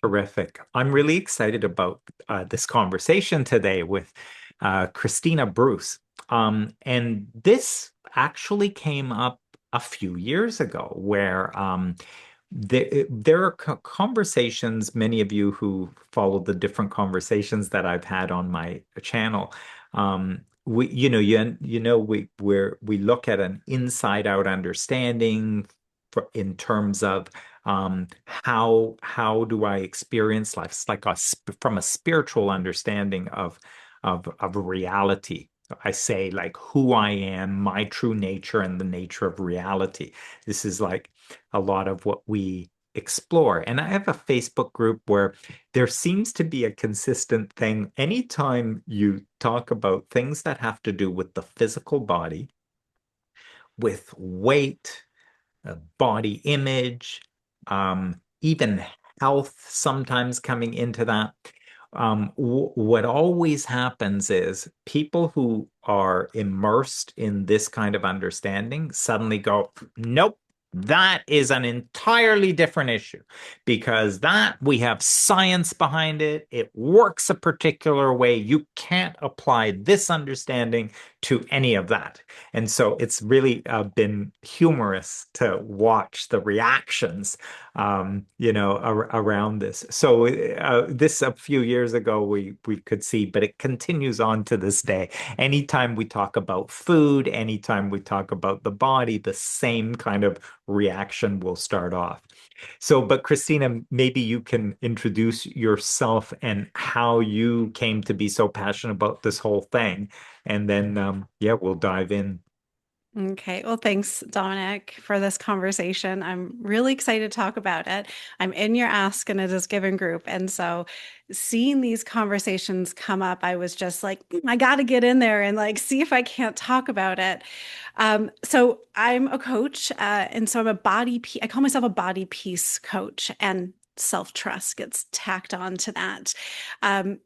Terrific. I'm really excited about this conversation today with Kristina Bruce. And this actually came up a few years ago where there are conversations, many of you who follow the different conversations that I've had on my channel. We look at an inside out understanding in terms of how do I experience life? It's like from a spiritual understanding of reality. I say like who I am, my true nature, and the nature of reality. This is like a lot of what we explore. And I have a Facebook group where there seems to be a consistent thing. Anytime you talk about things that have to do with the physical body, with weight, body image, even health sometimes coming into that. What always happens is people who are immersed in this kind of understanding suddenly go, nope, that is an entirely different issue because that we have science behind it. It works a particular way. You can't apply this understanding to any of that. And so it's really been humorous to watch the reactions, around this. So this a few years ago we could see, but it continues on to this day. Anytime we talk about food, anytime we talk about the body, the same kind of reaction will start off. So, but Christina, maybe you can introduce yourself and how you came to be so passionate about this whole thing. And then, yeah, we'll dive in. Okay. Well, thanks, Dominic, for this conversation. I'm really excited to talk about it. I'm in your Ask and It Is Given group. And so seeing these conversations come up, I was just like, I got to get in there and like see if I can't talk about it. So I'm a coach, and so I call myself a body peace coach. And self-trust gets tacked on to that.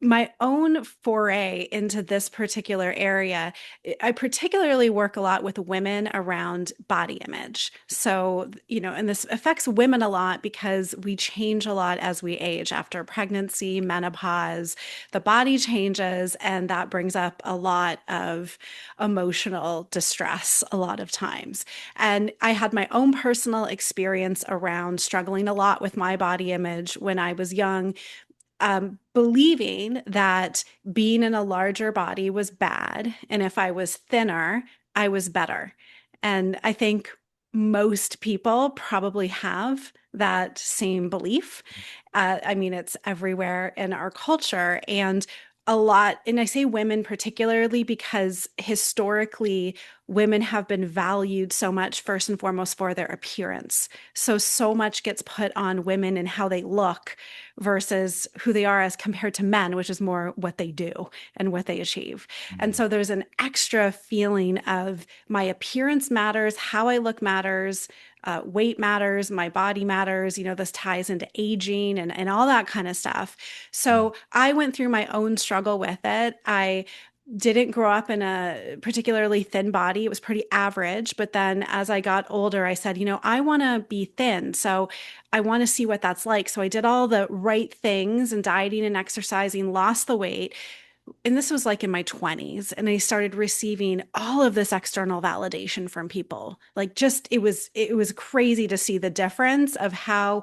My own foray into this particular area, I particularly work a lot with women around body image. So, and this affects women a lot because we change a lot as we age after pregnancy, menopause, the body changes, and that brings up a lot of emotional distress a lot of times. And I had my own personal experience around struggling a lot with my body image when I was young, believing that being in a larger body was bad. And if I was thinner, I was better. And I think most people probably have that same belief. I mean, it's everywhere in our culture. And a lot, and I say women particularly because historically, women have been valued so much, first and foremost, for their appearance. So much gets put on women and how they look versus who they are as compared to men, which is more what they do and what they achieve. And so there's an extra feeling of my appearance matters, how I look matters, weight matters, my body matters. This ties into aging and all that kind of stuff. So I went through my own struggle with it. I didn't grow up in a particularly thin body. It was pretty average. But then as I got older, I said, I want to be thin. So I want to see what that's like. So I did all the right things and dieting and exercising, lost the weight. And this was like in my 20s. And I started receiving all of this external validation from people. Like just it was crazy to see the difference of how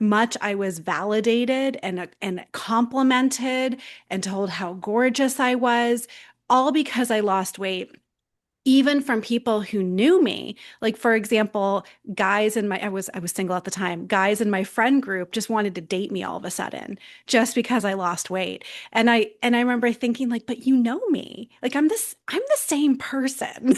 much I was validated and complimented and told how gorgeous I was, all because I lost weight. Even from people who knew me, like for example, guys in my I was single at the time. Guys in my friend group just wanted to date me all of a sudden just because I lost weight. And I remember thinking like, but you know me. Like I'm the same person.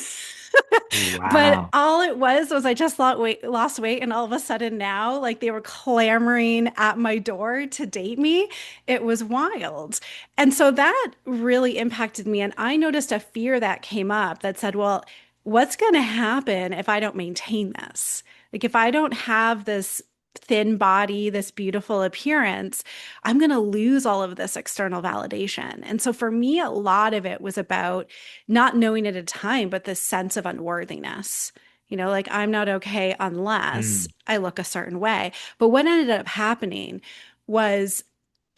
But Wow. all it was I just lost weight, and all of a sudden now, like they were clamoring at my door to date me. It was wild. And so that really impacted me. And I noticed a fear that came up that said, well, what's going to happen if I don't maintain this? Like if I don't have this thin body, this beautiful appearance, I'm going to lose all of this external validation. And so for me, a lot of it was about not knowing at a time, but this sense of unworthiness. Like I'm not okay unless Mm. I look a certain way. But what ended up happening was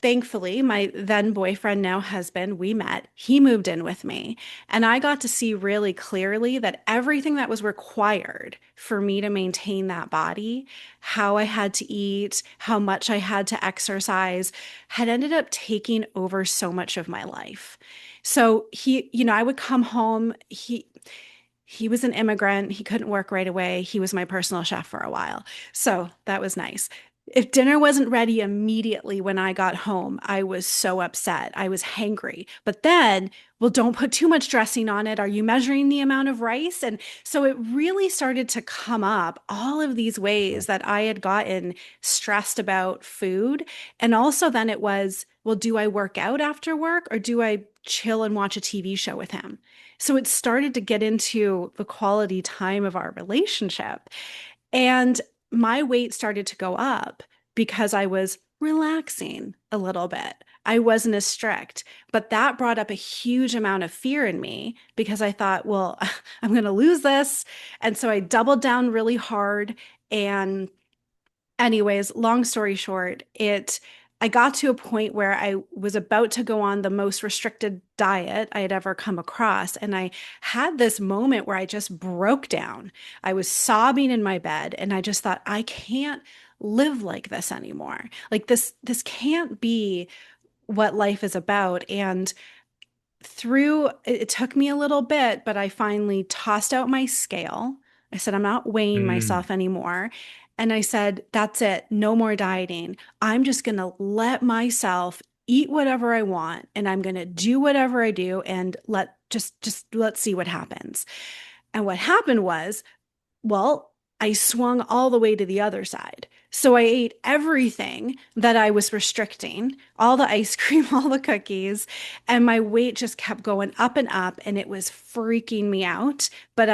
thankfully, my then boyfriend, now husband, we met. He moved in with me. And I got to see really clearly that everything that was required for me to maintain that body, how I had to eat, how much I had to exercise, had ended up taking over so much of my life. So I would come home. He was an immigrant. He couldn't work right away. He was my personal chef for a while. So that was nice. If dinner wasn't ready immediately when I got home, I was so upset. I was hangry. But then, well, don't put too much dressing on it. Are you measuring the amount of rice? And so it really started to come up, all of these ways that I had gotten stressed about food. And also then it was, well, do I work out after work or do I chill and watch a TV show with him? So it started to get into the quality time of our relationship. And my weight started to go up because I was relaxing a little bit. I wasn't as strict, but that brought up a huge amount of fear in me because I thought, well, I'm going to lose this. And so I doubled down really hard. And anyways, long story short, I got to a point where I was about to go on the most restricted diet I had ever come across. And I had this moment where I just broke down. I was sobbing in my bed and I just thought, I can't live like this anymore. Like this can't be what life is about. And it took me a little bit, but I finally tossed out my scale. I said, I'm not weighing Mm. myself anymore. And I said, that's it. No more dieting. I'm just going to let myself eat whatever I want and I'm going to do whatever I do and let's see what happens. And what happened was, well, I swung all the way to the other side. So I ate everything that I was restricting, all the ice cream, all the cookies, and my weight just kept going up and up and it was freaking me out. But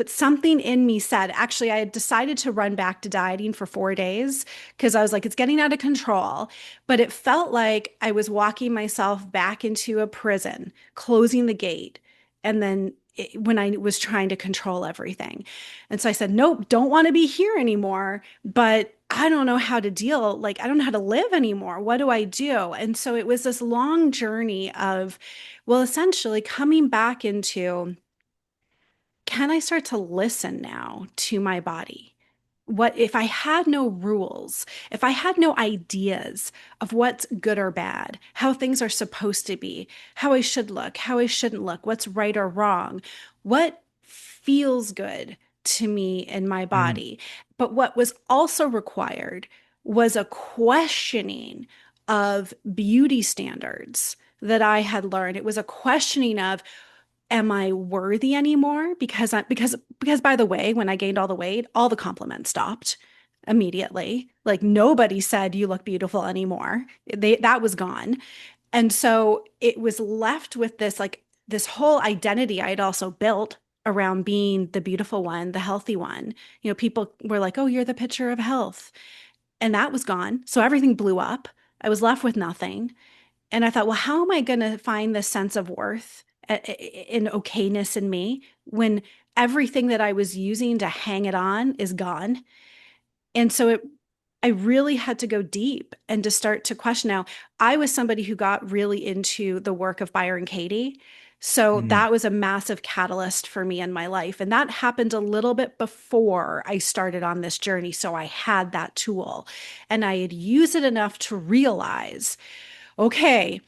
something in me said, actually, I had decided to run back to dieting for 4 days because I was like, it's getting out of control. But it felt like I was walking myself back into a prison, closing the gate. And then when I was trying to control everything. And so I said, nope, don't want to be here anymore. But I don't know how to deal. Like, I don't know how to live anymore. What do I do? And so it was this long journey of, well, essentially coming back into, can I start to listen now to my body? What if I had no rules, if I had no ideas of what's good or bad, how things are supposed to be, how I should look, how I shouldn't look, what's right or wrong, what feels good to me in my Mm. body. But what was also required was a questioning of beauty standards that I had learned. It was a questioning of, am I worthy anymore? Because by the way, when I gained all the weight, all the compliments stopped immediately. Like nobody said you look beautiful anymore. That was gone. And so it was left with this whole identity I had also built around being the beautiful one, the healthy one. People were like, "Oh, you're the picture of health." And that was gone. So everything blew up. I was left with nothing. And I thought, well, how am I going to find this sense of worth and okayness in me when everything that I was using to hang it on is gone? And so I really had to go deep and to start to question. Now, I was somebody who got really into the work of Byron Katie. So Mm. that was a massive catalyst for me in my life. And that happened a little bit before I started on this journey. So I had that tool and I had used it enough to realize, okay,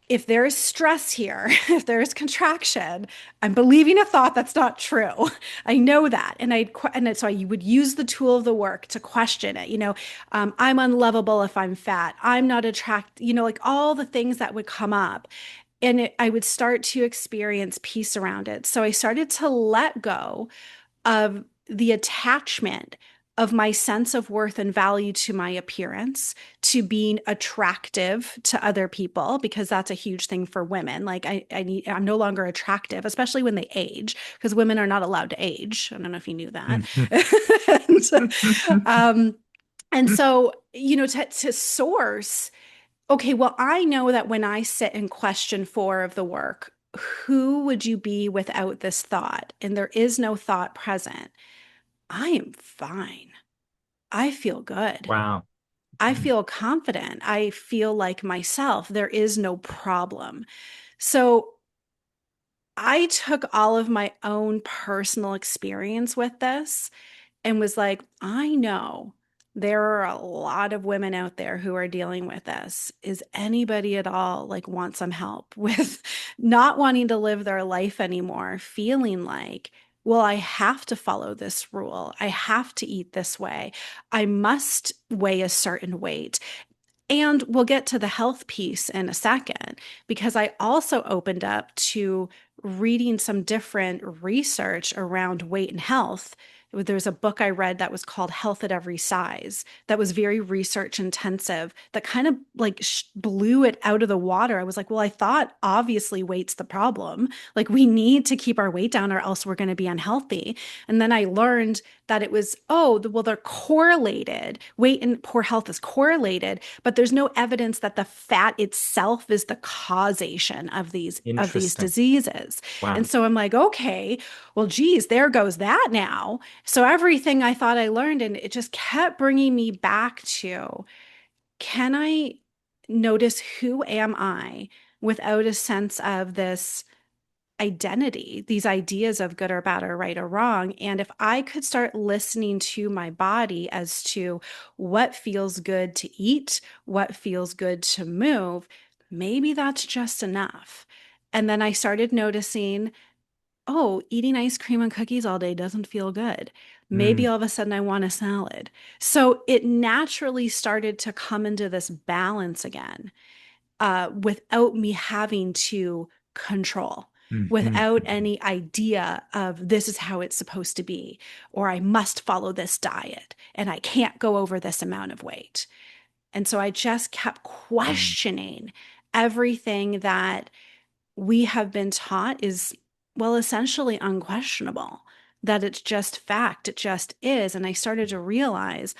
if there is stress here, if there is contraction, I'm believing a thought that's not true. I know that, so I would use the tool of the work to question it. I'm unlovable if I'm fat. I'm not attracted. Like all the things that would come up, and I would start to experience peace around it. So I started to let go of the attachment of my sense of worth and value to my appearance, to being attractive to other people, because that's a huge thing for women. Like I'm no longer attractive, especially when they age, because women are not allowed to age. I don't know if you knew that. Mm. and, um, and so, to source, okay, well, I know that when I sit in question 4 of the work, who would you be without this thought? And there is no thought present. I am fine. I feel good. Wow. I Mm, feel confident. I feel like myself. There is no problem. So I took all of my own personal experience with this and was like, I know there are a lot of women out there who are dealing with this. Is anybody at all like want some help with not wanting to live their life anymore, feeling like, well, I have to follow this rule. I have to eat this way. I must weigh a certain weight. And we'll get to the health piece in a second, because I also opened up to reading some different research around weight and health. There's a book I read that was called Health at Every Size, that was very research intensive, that kind of like blew it out of the water. I was like, well, I thought obviously weight's the problem. Like, we need to keep our weight down or else we're going to be unhealthy. And then I learned that it was, oh, well, they're correlated. Weight and poor health is correlated, but there's no evidence that the fat itself is the causation of these interesting. diseases. And Wow. so I'm like, okay, well, geez, there goes that now. So everything I thought I learned, and it just kept bringing me back to, can I notice who am I without a sense of this identity, these ideas of good or bad or right or wrong. And if I could start listening to my body as to what feels good to eat, what feels good to move, maybe that's just enough. And then I started noticing, oh, eating ice cream and cookies all day doesn't feel good. Maybe Mm, all of a sudden I want a salad. So it naturally started to come into this balance again, without me having to control, mhm, without mhm. any idea of this is how it's supposed to be, or I must follow this diet and I can't go over this amount of weight. And so I just kept Wow. questioning everything that we have been taught is, well, essentially unquestionable, that it's just fact, it just is. And I started to realize,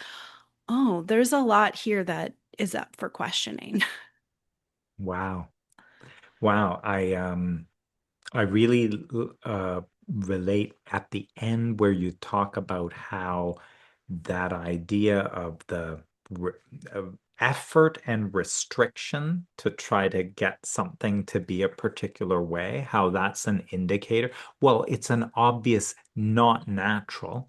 oh, there's a lot here that is up for questioning. Wow. Wow. I really relate at the end where you talk about how that idea of the re of effort and restriction to try to get something to be a particular way, how that's an indicator. Well, it's an obvious not natural,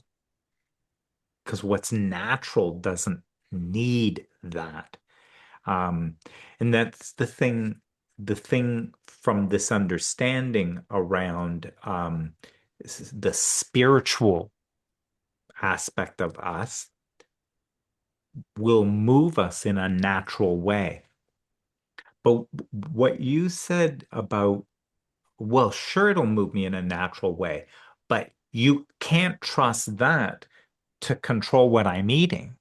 because what's natural doesn't need that. Um, and that's the thing from this understanding around the spiritual aspect of us will move us in a natural way. But what you said about, well, sure, it'll move me in a natural way, but you can't trust that to control what I'm eating.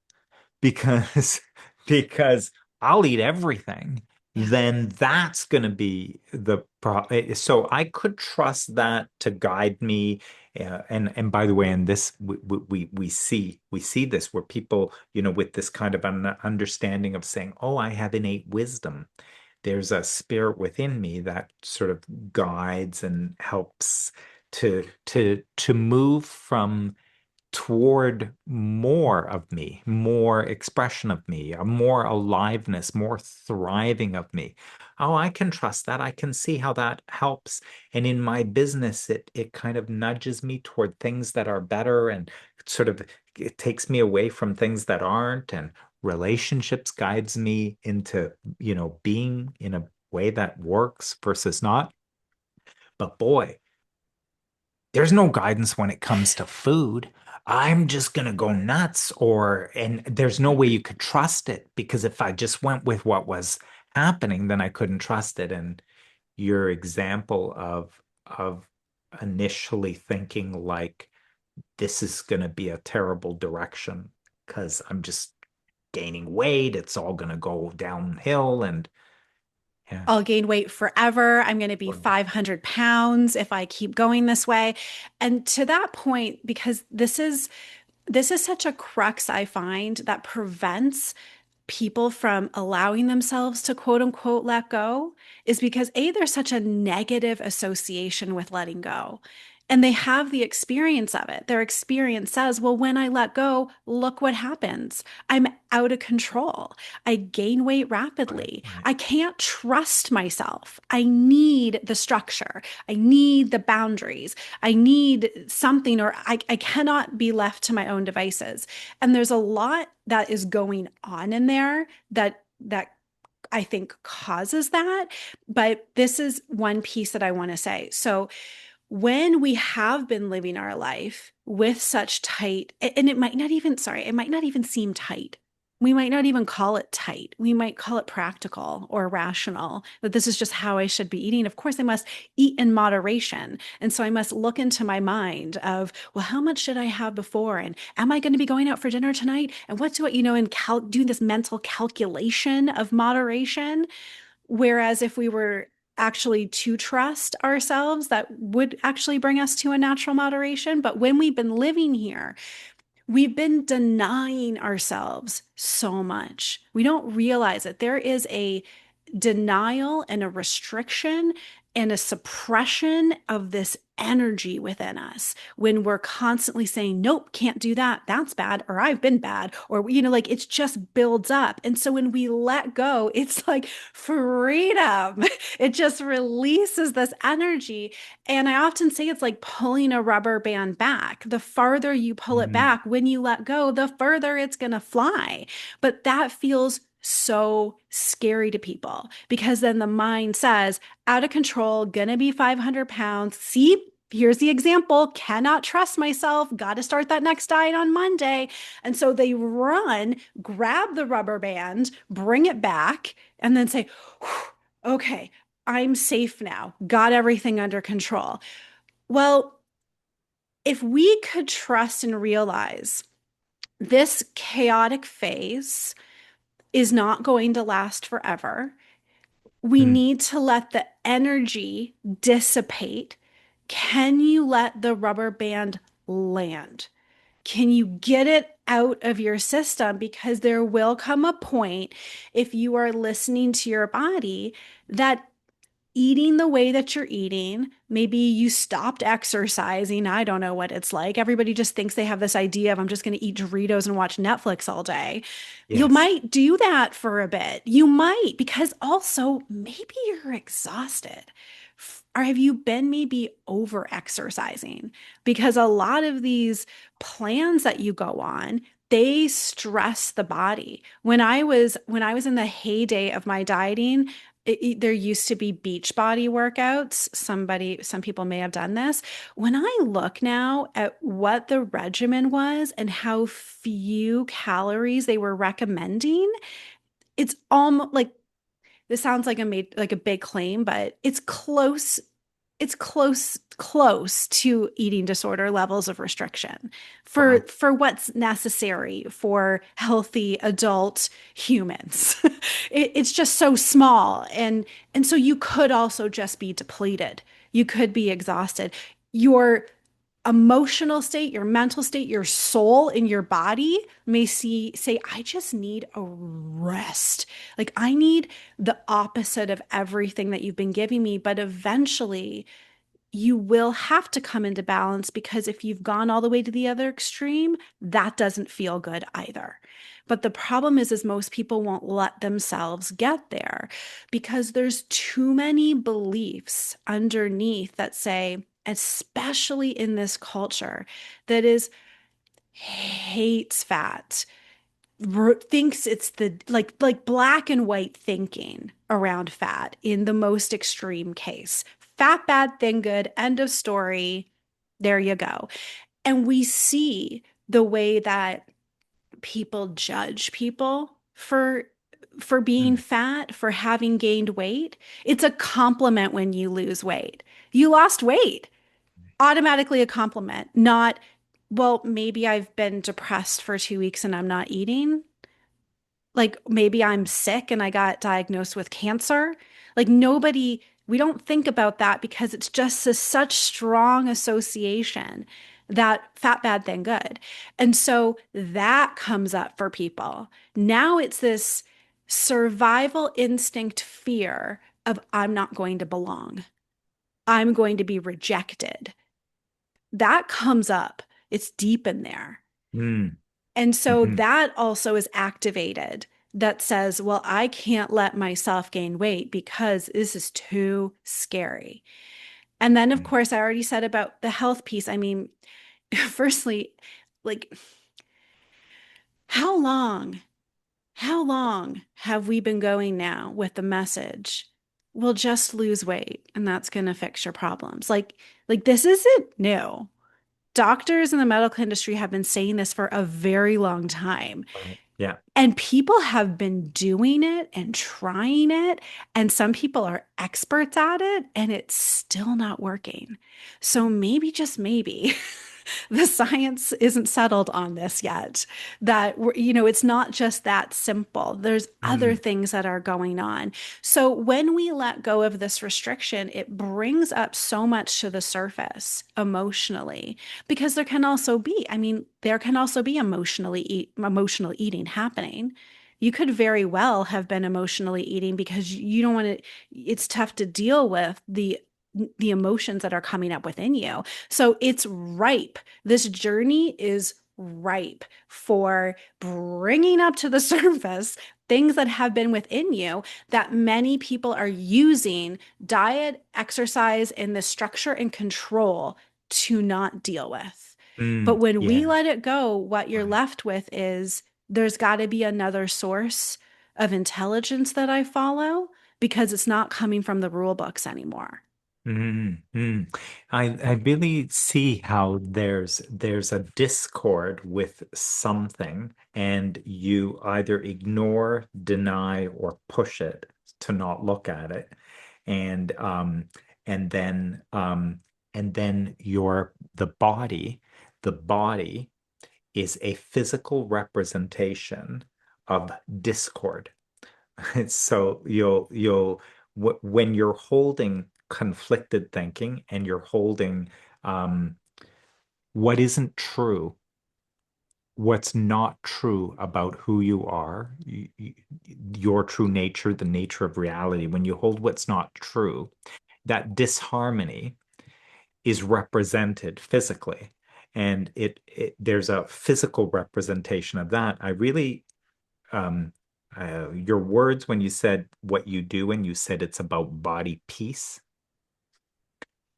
because because I'll eat everything, Yeah. then that's going to be the problem. So I could trust that to guide me. And by the way, in this we see this where people, with this kind of an understanding of saying, "Oh, I have innate wisdom." There's a spirit within me that sort of guides and helps to move from toward more of me, more expression of me, a more aliveness, more thriving of me. Oh, I can trust that. I can see how that helps. And in my business, it kind of nudges me toward things that are better and sort of it takes me away from things that aren't. And relationships guides me into, being in a way that works versus not. But boy, there's no guidance when it comes to food. I'm just gonna go nuts, and there's no way you could trust it because if I just went with what was happening, then I couldn't trust it. And your example of initially thinking like this is gonna be a terrible direction because I'm just gaining weight, it's all gonna go downhill, and yeah. I'll gain weight forever. I'm going to be 500 pounds if I keep going this way. And to that point, because this is such a crux I find that prevents people from allowing themselves to quote unquote let go, is because A, there's such a negative association with letting go. and they have the experience of it. Their experience says, well, when I let go, look what happens. I'm out of control. I gain weight Right, rapidly. right. I can't trust myself. I need the structure. I need the boundaries. I need something, or I cannot be left to my own devices. And there's a lot that is going on in there that I think causes that. But this is one piece that I want to say. So when we have been living our life with such tight, and it might not even, sorry, it might not even seem tight. We might not even call it tight. We might call it practical or rational, that this is just how I should be eating. Of course, I must eat in moderation. And so I must look into my mind of, well, how much should I have before? And am I going to be going out for dinner tonight? And what do I, and doing this mental calculation of moderation. Whereas if we were actually to trust ourselves, that would actually bring us to a natural moderation. But when we've been living here, we've been denying ourselves so much. We don't realize that there is a denial and a restriction and a suppression of this energy within us when we're constantly saying, nope, can't do that. That's bad. Or I've been bad. Or, like it just builds up. And so when we let go, it's like freedom. It just releases this energy. And I often say it's like pulling a rubber band back. The farther you pull it Mm, back, when you let go, the further it's going to fly. But that feels so scary to people because then the mind says, out of control, gonna be 500 pounds. See, here's the example, cannot trust myself, got to start that next diet on Monday. And so they run, grab the rubber band, bring it back, and then say, okay, I'm safe now, got everything under control. Well, if we could trust and realize this chaotic phase is not going to last forever. We mm, need to let the energy dissipate. Can you let the rubber band land? Can you get it out of your system? Because there will come a point, if you are listening to your body, that eating the way that you're eating, maybe you stopped exercising. I don't know what it's like. Everybody just thinks they have this idea of I'm just going to eat Doritos and watch Netflix all day. You yes. might do that for a bit. You might, because also maybe you're exhausted. Or have you been maybe over exercising? Because a lot of these plans that you go on, they stress the body. When I was in the heyday of my dieting, there used to be beach body workouts. Some people may have done this. When I look now at what the regimen was and how few calories they were recommending, it's almost like, this sounds like a big claim, but it's close to eating disorder levels of restriction for Wow. what's necessary for healthy adult humans. It's just so small, and so you could also just be depleted. You could be exhausted. Your emotional state, your mental state, your soul in your body may say, I just need a rest. Like I need the opposite of everything that you've been giving me. But eventually you will have to come into balance, because if you've gone all the way to the other extreme, that doesn't feel good either. But the problem is most people won't let themselves get there because there's too many beliefs underneath that say, especially in this culture that is hates fat, thinks it's the like black and white thinking around fat in the most extreme case. Fat bad, thin good, end of story. There you go. And we see the way that people judge people for being Mm, fat, for having gained weight. It's a compliment when you lose weight. You lost weight, automatically a compliment, not, well, maybe I've been depressed for 2 weeks and I'm not eating. Like maybe I'm sick and I got diagnosed with cancer. Like nobody, we don't think about that because it's just such strong association that fat bad thing good. And so that comes up for people. Now it's this survival instinct fear of I'm not going to belong. I'm going to be rejected. that comes up. It's deep in there. Mm, And so hmm that also is activated that says, well, I can't let myself gain weight because this is too scary. And then, of course, I already said about the health piece. I mean, firstly, like, how long, how long have we been going now with the message? We'll just lose weight and that's going to fix your problems. Like this isn't new. Doctors in the medical industry have been saying this for a very long time. Right. Yeah. And people have been doing it and trying it, and some people are experts at it, and it's still not working. So maybe, just maybe, the science isn't settled on this yet. That it's not just that simple. There's other Mm, things that are going on. So when we let go of this restriction, it brings up so much to the surface emotionally because there can also be, I mean, there can also be emotional eating happening. You could very well have been emotionally eating because you don't want to, it's tough to deal with the emotions that are coming up within you. So it's ripe. This journey is ripe for bringing up to the surface things that have been within you that many people are using diet, exercise, and the structure and control to not deal with. But when we yeah. let it go, what you're Right. left with is there's got to be another source of intelligence that I follow because it's not coming from the rule books anymore. Mm, mm. I really see how there's a discord with something, and you either ignore, deny, or push it to not look at it, and and then um and then the body is a physical representation of discord. So when you're holding conflicted thinking and you're holding um, what isn't true, what's not true about who you are, your true nature, the nature of reality, when you hold what's not true, that disharmony is represented physically. And there's a physical representation of that. I really um, your words when you said what you do and you said it's about body peace,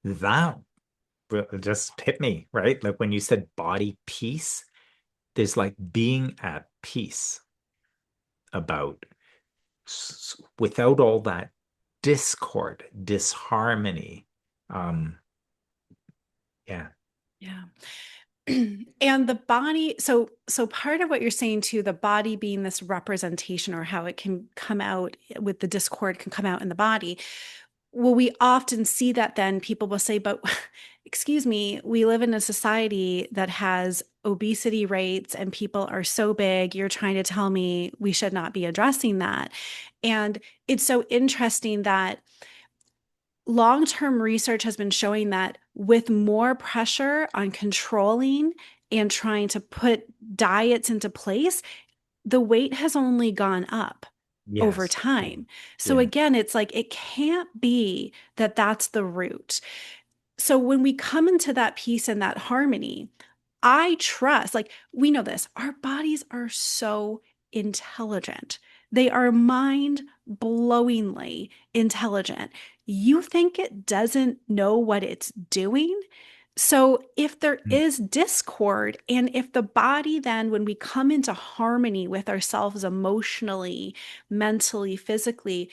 that just hit me, right? Like when you said body peace, there's like being at peace about without all that discord, disharmony. Um, yeah. Yeah. And the body, so part of what you're saying too, the body being this representation or how it can come out with the discord can come out in the body. Well, we often see that then people will say, but excuse me, we live in a society that has obesity rates and people are so big. You're trying to tell me we should not be addressing that. And it's so interesting that long-term research has been showing that with more pressure on controlling and trying to put diets into place, the weight has only gone up over Yes. Yeah. time. So Yeah. again, it's like it can't be that that's the root. So when we come into that peace and that harmony, I trust, like we know this, our bodies are so intelligent. They are mind blowingly intelligent. You think it doesn't know what it's doing? So if there Mm. is discord, and if the body then, when we come into harmony with ourselves emotionally, mentally, physically,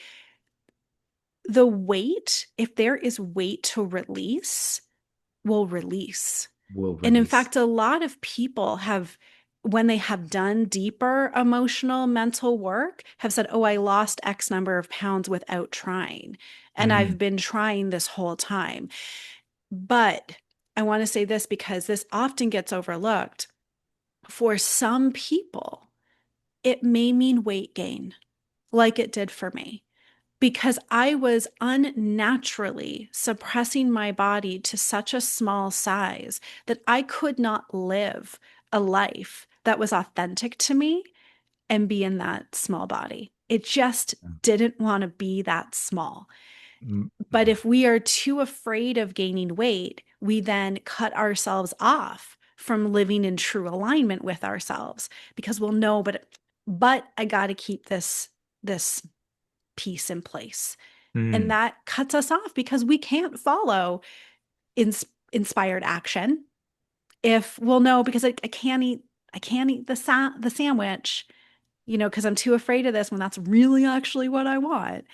the weight, if there is weight to release, will release. Will And in release. fact, a lot of people have, when they have done deeper emotional, mental work, have said, oh, I lost X number of pounds without trying. And I've Mm. been trying this whole time. But I want to say this because this often gets overlooked. For some people, it may mean weight gain, like it did for me because I was unnaturally suppressing my body to such a small size that I could not live a life that was authentic to me and be in that small body. It just didn't want to be that small. Mm, But if we are too afraid of gaining weight, we then cut ourselves off from living in true alignment with ourselves because we'll know, but I got to keep this piece in place. And mm, that cuts us off because we can't follow inspired action if we'll know because I can't eat the sandwich, because I'm too afraid of this when that's really actually what I want.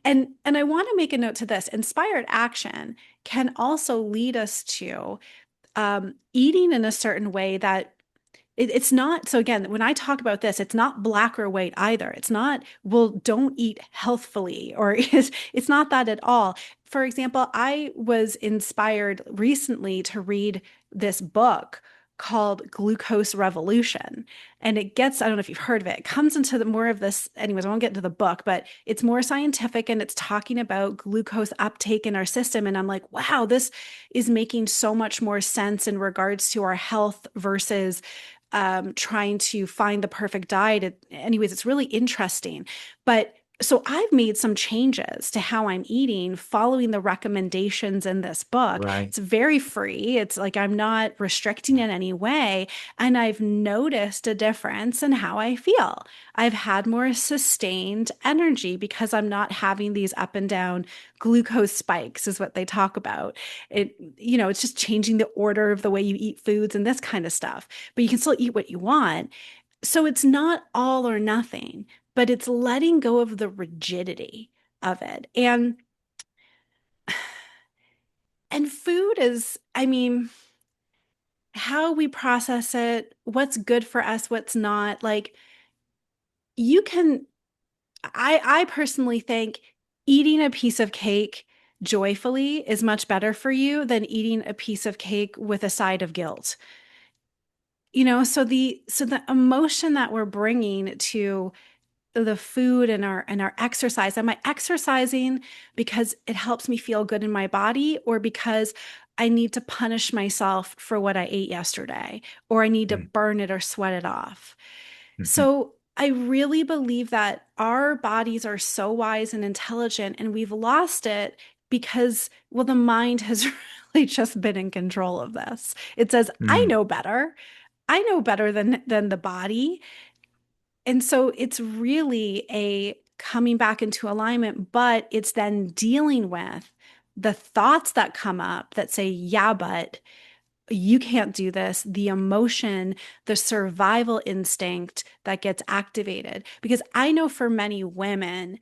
And I want to make a note to this. Inspired action can also lead us to eating in a certain way that it's not. So again, when I talk about this, it's not black or white either. It's not, well, don't eat healthfully, or it's not that at all. For example, I was inspired recently to read this book called Glucose Revolution. And it gets, I don't know if you've heard of it, it comes into more of this, anyways, I won't get into the book, but it's more scientific and it's talking about glucose uptake in our system. And I'm like, wow, this is making so much more sense in regards to our health versus trying to find the perfect diet. Anyways, it's really interesting. But so I've made some changes to how I'm eating following the recommendations in this book. right. It's very free. It's like I'm not restricting in any way. And I've noticed a difference in how I feel. I've had more sustained energy because I'm not having these up and down glucose spikes, is what they talk about. It's just changing the order of the way you eat foods and this kind of stuff, but you can still eat what you want. So it's not all or nothing, but it's letting go of the rigidity of it. And food is, I mean, how we process it, what's good for us, what's not. Like you can I personally think eating a piece of cake joyfully is much better for you than eating a piece of cake with a side of guilt. So the emotion that we're bringing to the food and our exercise. Am I exercising because it helps me feel good in my body, or because I need to punish myself for what I ate yesterday, or I need to Mm, burn it or sweat it off? mhm, So I really believe that our bodies are so wise and intelligent, and we've lost it because, well, the mind has really just been in control of this. It says, I mm. know better. I know better than the body. And so it's really a coming back into alignment, but it's then dealing with the thoughts that come up that say, yeah, but you can't do this, the emotion, the survival instinct that gets activated. Because I know for many women,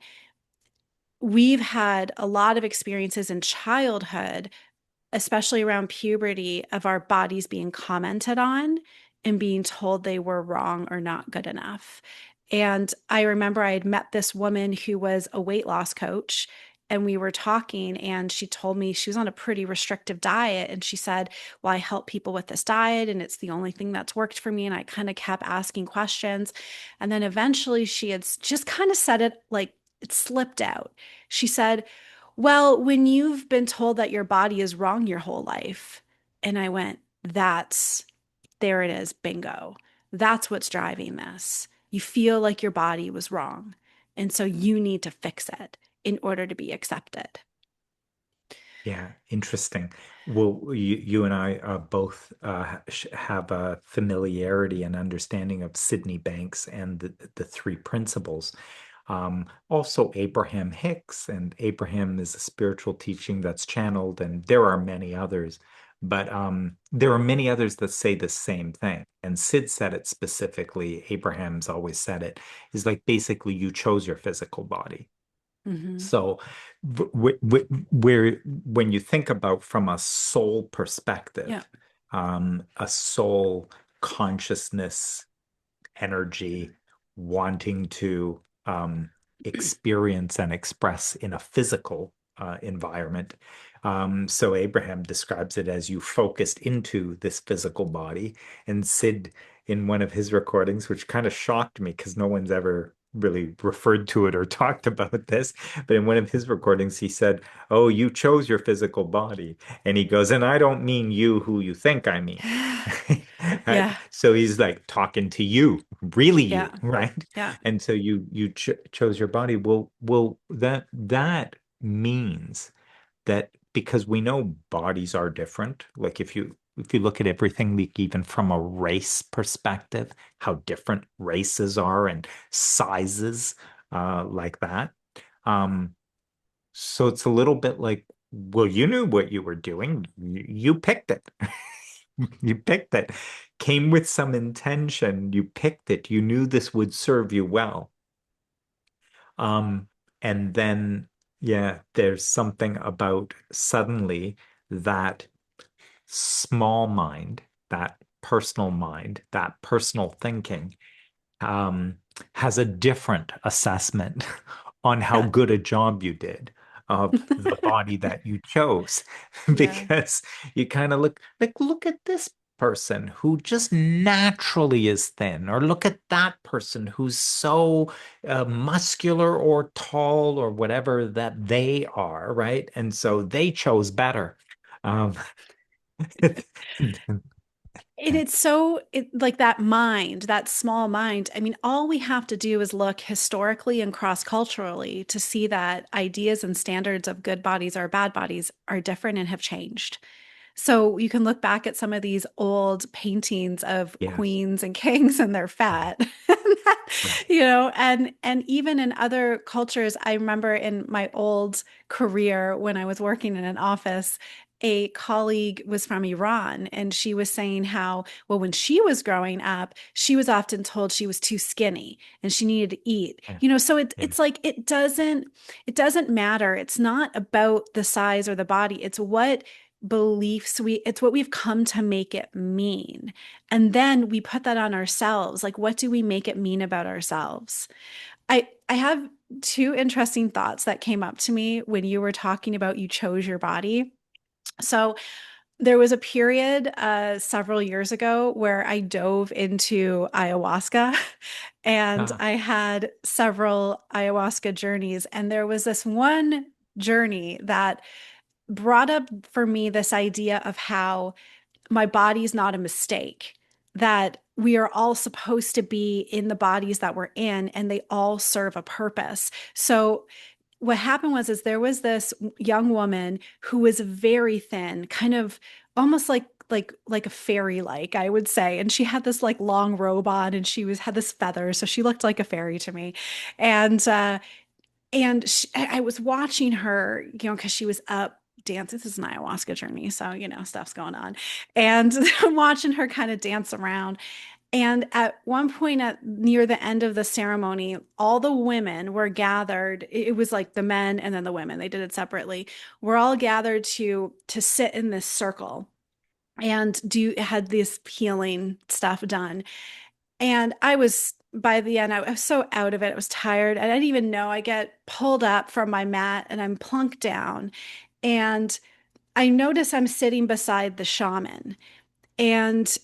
we've had a lot of experiences in childhood, especially around puberty, of our bodies being commented on and being told they were wrong or not good enough. And I remember I had met this woman who was a weight loss coach, and we were talking, and she told me she was on a pretty restrictive diet. And she said, well, I help people with this diet, and it's the only thing that's worked for me. And I kind of kept asking questions. And then eventually she had just kind of said it like it slipped out. She said, well, when you've been told that your body is wrong your whole life. And I went, there it is, bingo. That's what's driving this. You feel like your body was wrong. And so you need to fix it in order to be accepted. Yeah, interesting. Well, you and I both have a familiarity and understanding of Sydney Banks and the three principles. Also, Abraham Hicks, and Abraham is a spiritual teaching that's channeled, and there are many others, but there are many others that say the same thing. And Sid said it specifically. Abraham's always said it. Is like basically you chose your physical body. Mm-hmm. So, where when you think about from a soul Yeah. perspective, a soul consciousness energy wanting to experience and express in a physical environment. So Abraham describes it as you focused into this physical body. And Sid, in one of his recordings, which kind of shocked me because no one's ever really referred to it or talked about this, but in one of his recordings, he said, "Oh, you chose your physical body." And he goes, "And I don't mean you who you think I mean." Yeah. So he's like talking to you, really you, Yeah. right? Yeah. And so you chose your body. Well, that means that because we know bodies are different, like if you look at everything, like even from a race perspective, how different races are and sizes like that. Um, so it's a little bit like, well, you knew what you were doing. You picked it. You picked it. Came with some intention. You picked it. You knew this would serve you well. Um, and then, yeah, there's something about suddenly that small mind, that personal thinking, um, has a different assessment on how Yeah. good a job you did of the body that you chose. Yeah. Because you kind of look at this person who just naturally is thin, or look at that person who's so muscular or tall or whatever that they are, right? And so they chose better. Um, And it's so like that mind, that small mind. I mean, all we have to do is look historically and cross-culturally to see that ideas and standards of good bodies or bad bodies are different and have changed. So you can look back at some of these old paintings of yeah, queens and kings and they're right, fat. right. And even in other cultures, I remember in my old career when I was working in an office, a colleague was from Iran and she was saying how, well, when she was growing up, she was often told she was too skinny and she needed to eat. Yeah, So yeah, it's like it doesn't matter. It's not about the size or the body. It's what beliefs it's what we've come to make it mean, and then we put that on ourselves. Like, what do we make it mean about ourselves? I have two interesting thoughts that came up to me when you were talking about you chose your body. So there was a period several years ago where I dove into ayahuasca and ah, I had several ayahuasca journeys, and there was this one journey that brought up for me this idea of how my body's not a mistake, that we are all supposed to be in the bodies that we're in and they all serve a purpose. So what happened was is there was this young woman who was very thin, kind of almost like a fairy, like I would say, and she had this like long robe on and she was had this feather, so she looked like a fairy to me. And I was watching her, because she was up dancing. This is an ayahuasca journey, so stuff's going on, and I'm watching her kind of dance around. And at one point, at near the end of the ceremony, all the women were gathered. It was like the men and then the women. They did it separately. We're all gathered to sit in this circle and do had this healing stuff done. And I was, by the end, I was so out of it. I was tired. I didn't even know. I get pulled up from my mat and I'm plunked down. And I notice I'm sitting beside the shaman. And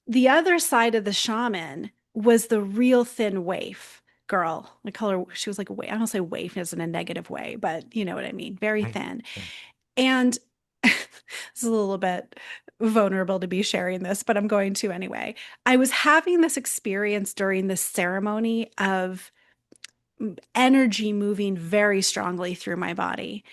the other side of the shaman was the real thin waif girl. I call her, she was like a waif. I don't say waif as in a negative way, but you know what I mean. Very right. thin. Yeah. And it's a little bit vulnerable to be sharing this, but I'm going to anyway. I was having this experience during this ceremony of energy moving very strongly through my body.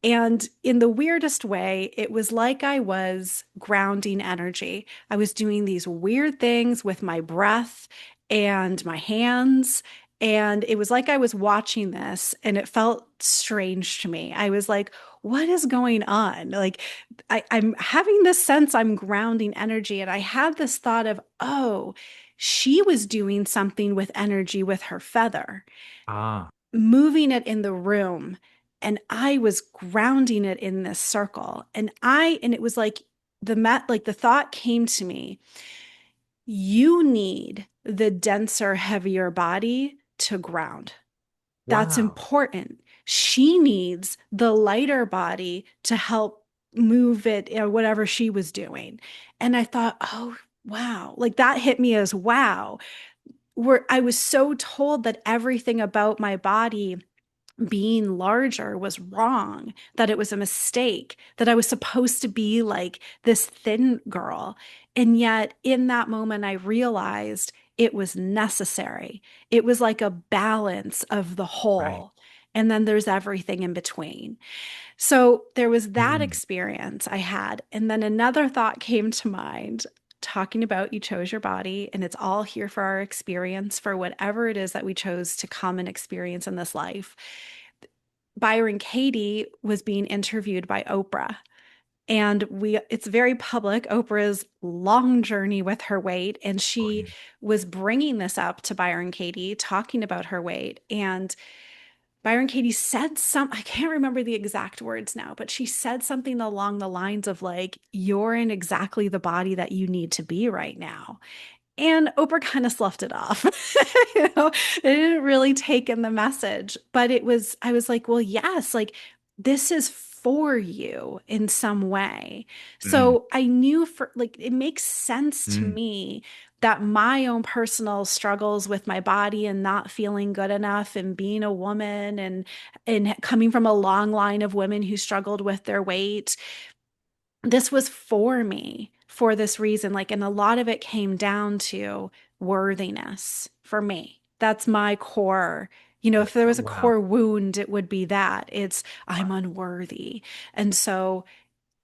And in the weirdest way, it was like I was grounding energy. I was doing these weird things with my breath and my hands. And it was like I was watching this and it felt strange to me. I was like, what is going on? Like, I'm having this sense I'm grounding energy. And I had this thought of, oh, she was doing something with energy with her feather, Ah, moving it in the room, and I was grounding it in this circle. And it was like the thought came to me, you need the denser, heavier body to ground. That's wow. important. She needs the lighter body to help move it, whatever she was doing. And I thought, oh, wow. Like that hit me as wow. Where I was so told that everything about my body being larger was wrong, that it was a mistake, that I was supposed to be like this thin girl. And yet, in that moment, I realized it was necessary. It was like a balance of the Right. whole. And then there's everything in between. So there was that Mm. experience I had. And then another thought came to mind talking about you chose your body and it's all here for our experience, for whatever it is that we chose to come and experience in this life. Byron Katie was being interviewed by Oprah. And it's very public, Oprah's long journey with her weight. And Oh, she yeah. was bringing this up to Byron Katie, talking about her weight. And Byron Katie said I can't remember the exact words now, but she said something along the lines of like, you're in exactly the body that you need to be right now. And Oprah kind of sloughed it off. They didn't really take in the message, but I was like, well, yes, like this is for you in some way. Mm. So I knew for like, it makes sense to Mm. me that my own personal struggles with my body and not feeling good enough and being a woman and coming from a long line of women who struggled with their weight, this was for me for this reason. Like, and a lot of it came down to worthiness for me. That's my core. If there was a Wow. core wound, it would be that it's I'm unworthy. And so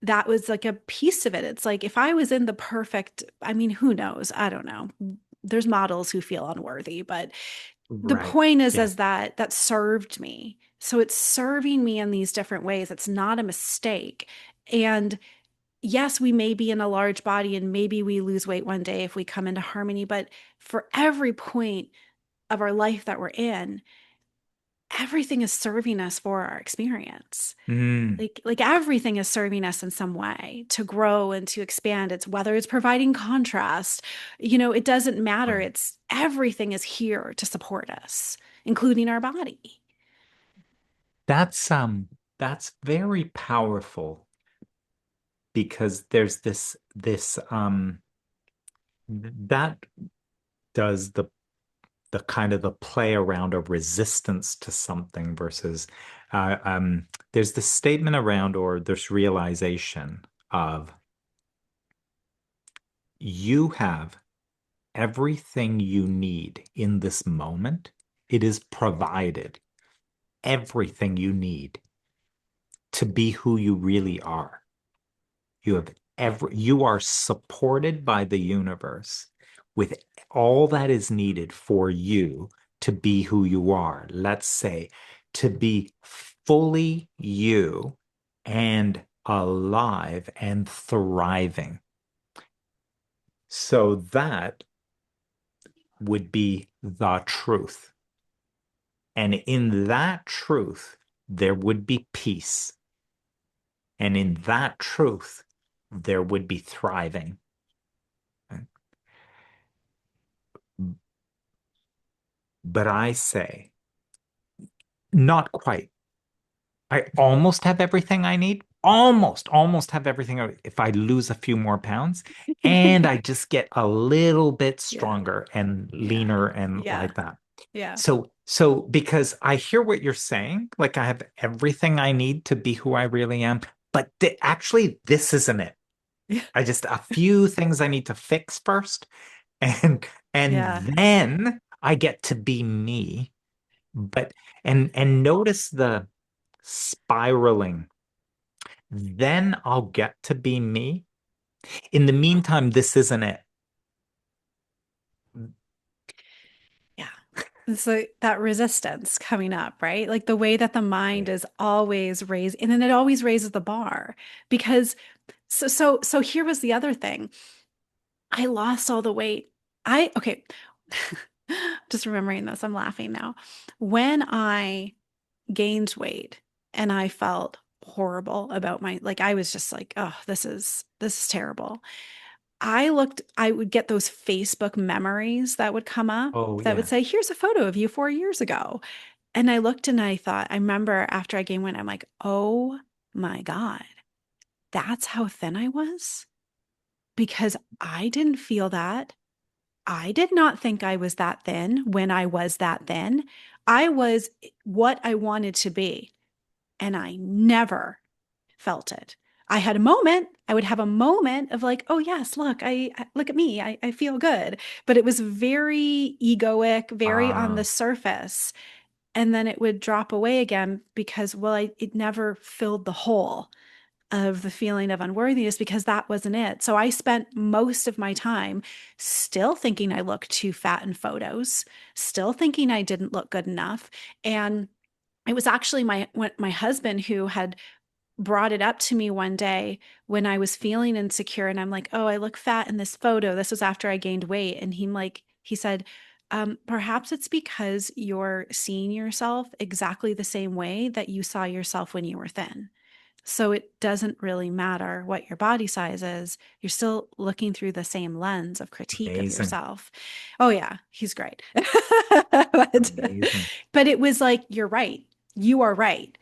that was like a piece of it. It's like if I was in the perfect, I mean, who knows? I don't know. There's models who feel unworthy, but the Right. point is Yes. as that served me. So it's serving me in these different ways. It's not a mistake. And yes, we may be in a large body and maybe we lose weight one day if we come into harmony, but for every point of our life that we're in, everything is serving us for our experience. Mm. Like everything is serving us in some way to grow and to expand. It's whether it's providing contrast, it doesn't matter. Right. It's everything is here to support us, including our body. That's very powerful because there's this that does the kind of the play around a resistance to something versus there's this statement around or this realization of you have everything you need in this moment. It is provided everything you need to be who you really are. You are supported by the universe with all that is needed for you to be who you are. Let's say to be fully you and alive and thriving. So that would be the truth. And in that truth, there would be peace. And in that truth, there would be thriving. But I say, not quite. I almost have everything I need. Almost have everything if I lose a few more pounds and I just get a little bit Yeah. stronger and Yeah. leaner and Yeah. like that. Yeah. So because I hear what you're saying, like I have everything I need to be who I really am, but actually this isn't it. Yeah. I just a few things I need to fix first and and Yeah. then I get to be me. But and notice the spiraling. Then I'll get to be me. In the meantime, this isn't it. Yeah. It's like that resistance coming up, right? Like the way that the mind Right. is always raised, and then it always raises the bar because so here was the other thing. I lost all the weight. Okay, just remembering this, I'm laughing now. When I gained weight and I felt horrible about like I was just like, oh, this is terrible. I would get those Facebook memories that would come up Oh, that would yes. say, here's a photo of you 4 years ago. And I looked and I thought, I remember after I gained weight, I'm like, oh my God, that's how thin I was? Because I didn't feel that. I did not think I was that thin when I was that thin. I was what I wanted to be, and I never felt it. I had a moment, I would have a moment of like, oh yes, look, look at me, I feel good. But it was very egoic, very on the Ah, surface. and then it would drop away again because, well, it never filled the hole of the feeling of unworthiness because that wasn't it. So I spent most of my time still thinking I looked too fat in photos, still thinking I didn't look good enough. And it was actually my husband who had brought it up to me one day when I was feeling insecure, and I'm like, "Oh, I look fat in this photo." This was after I gained weight, and he said, perhaps it's because you're seeing yourself exactly the same way that you saw yourself when you were thin. So it doesn't really matter what your body size is. You're still looking through the same lens of critique of Amazing. yourself. Oh yeah, he's great. but, Amazing. but it was like, you're right. You are right.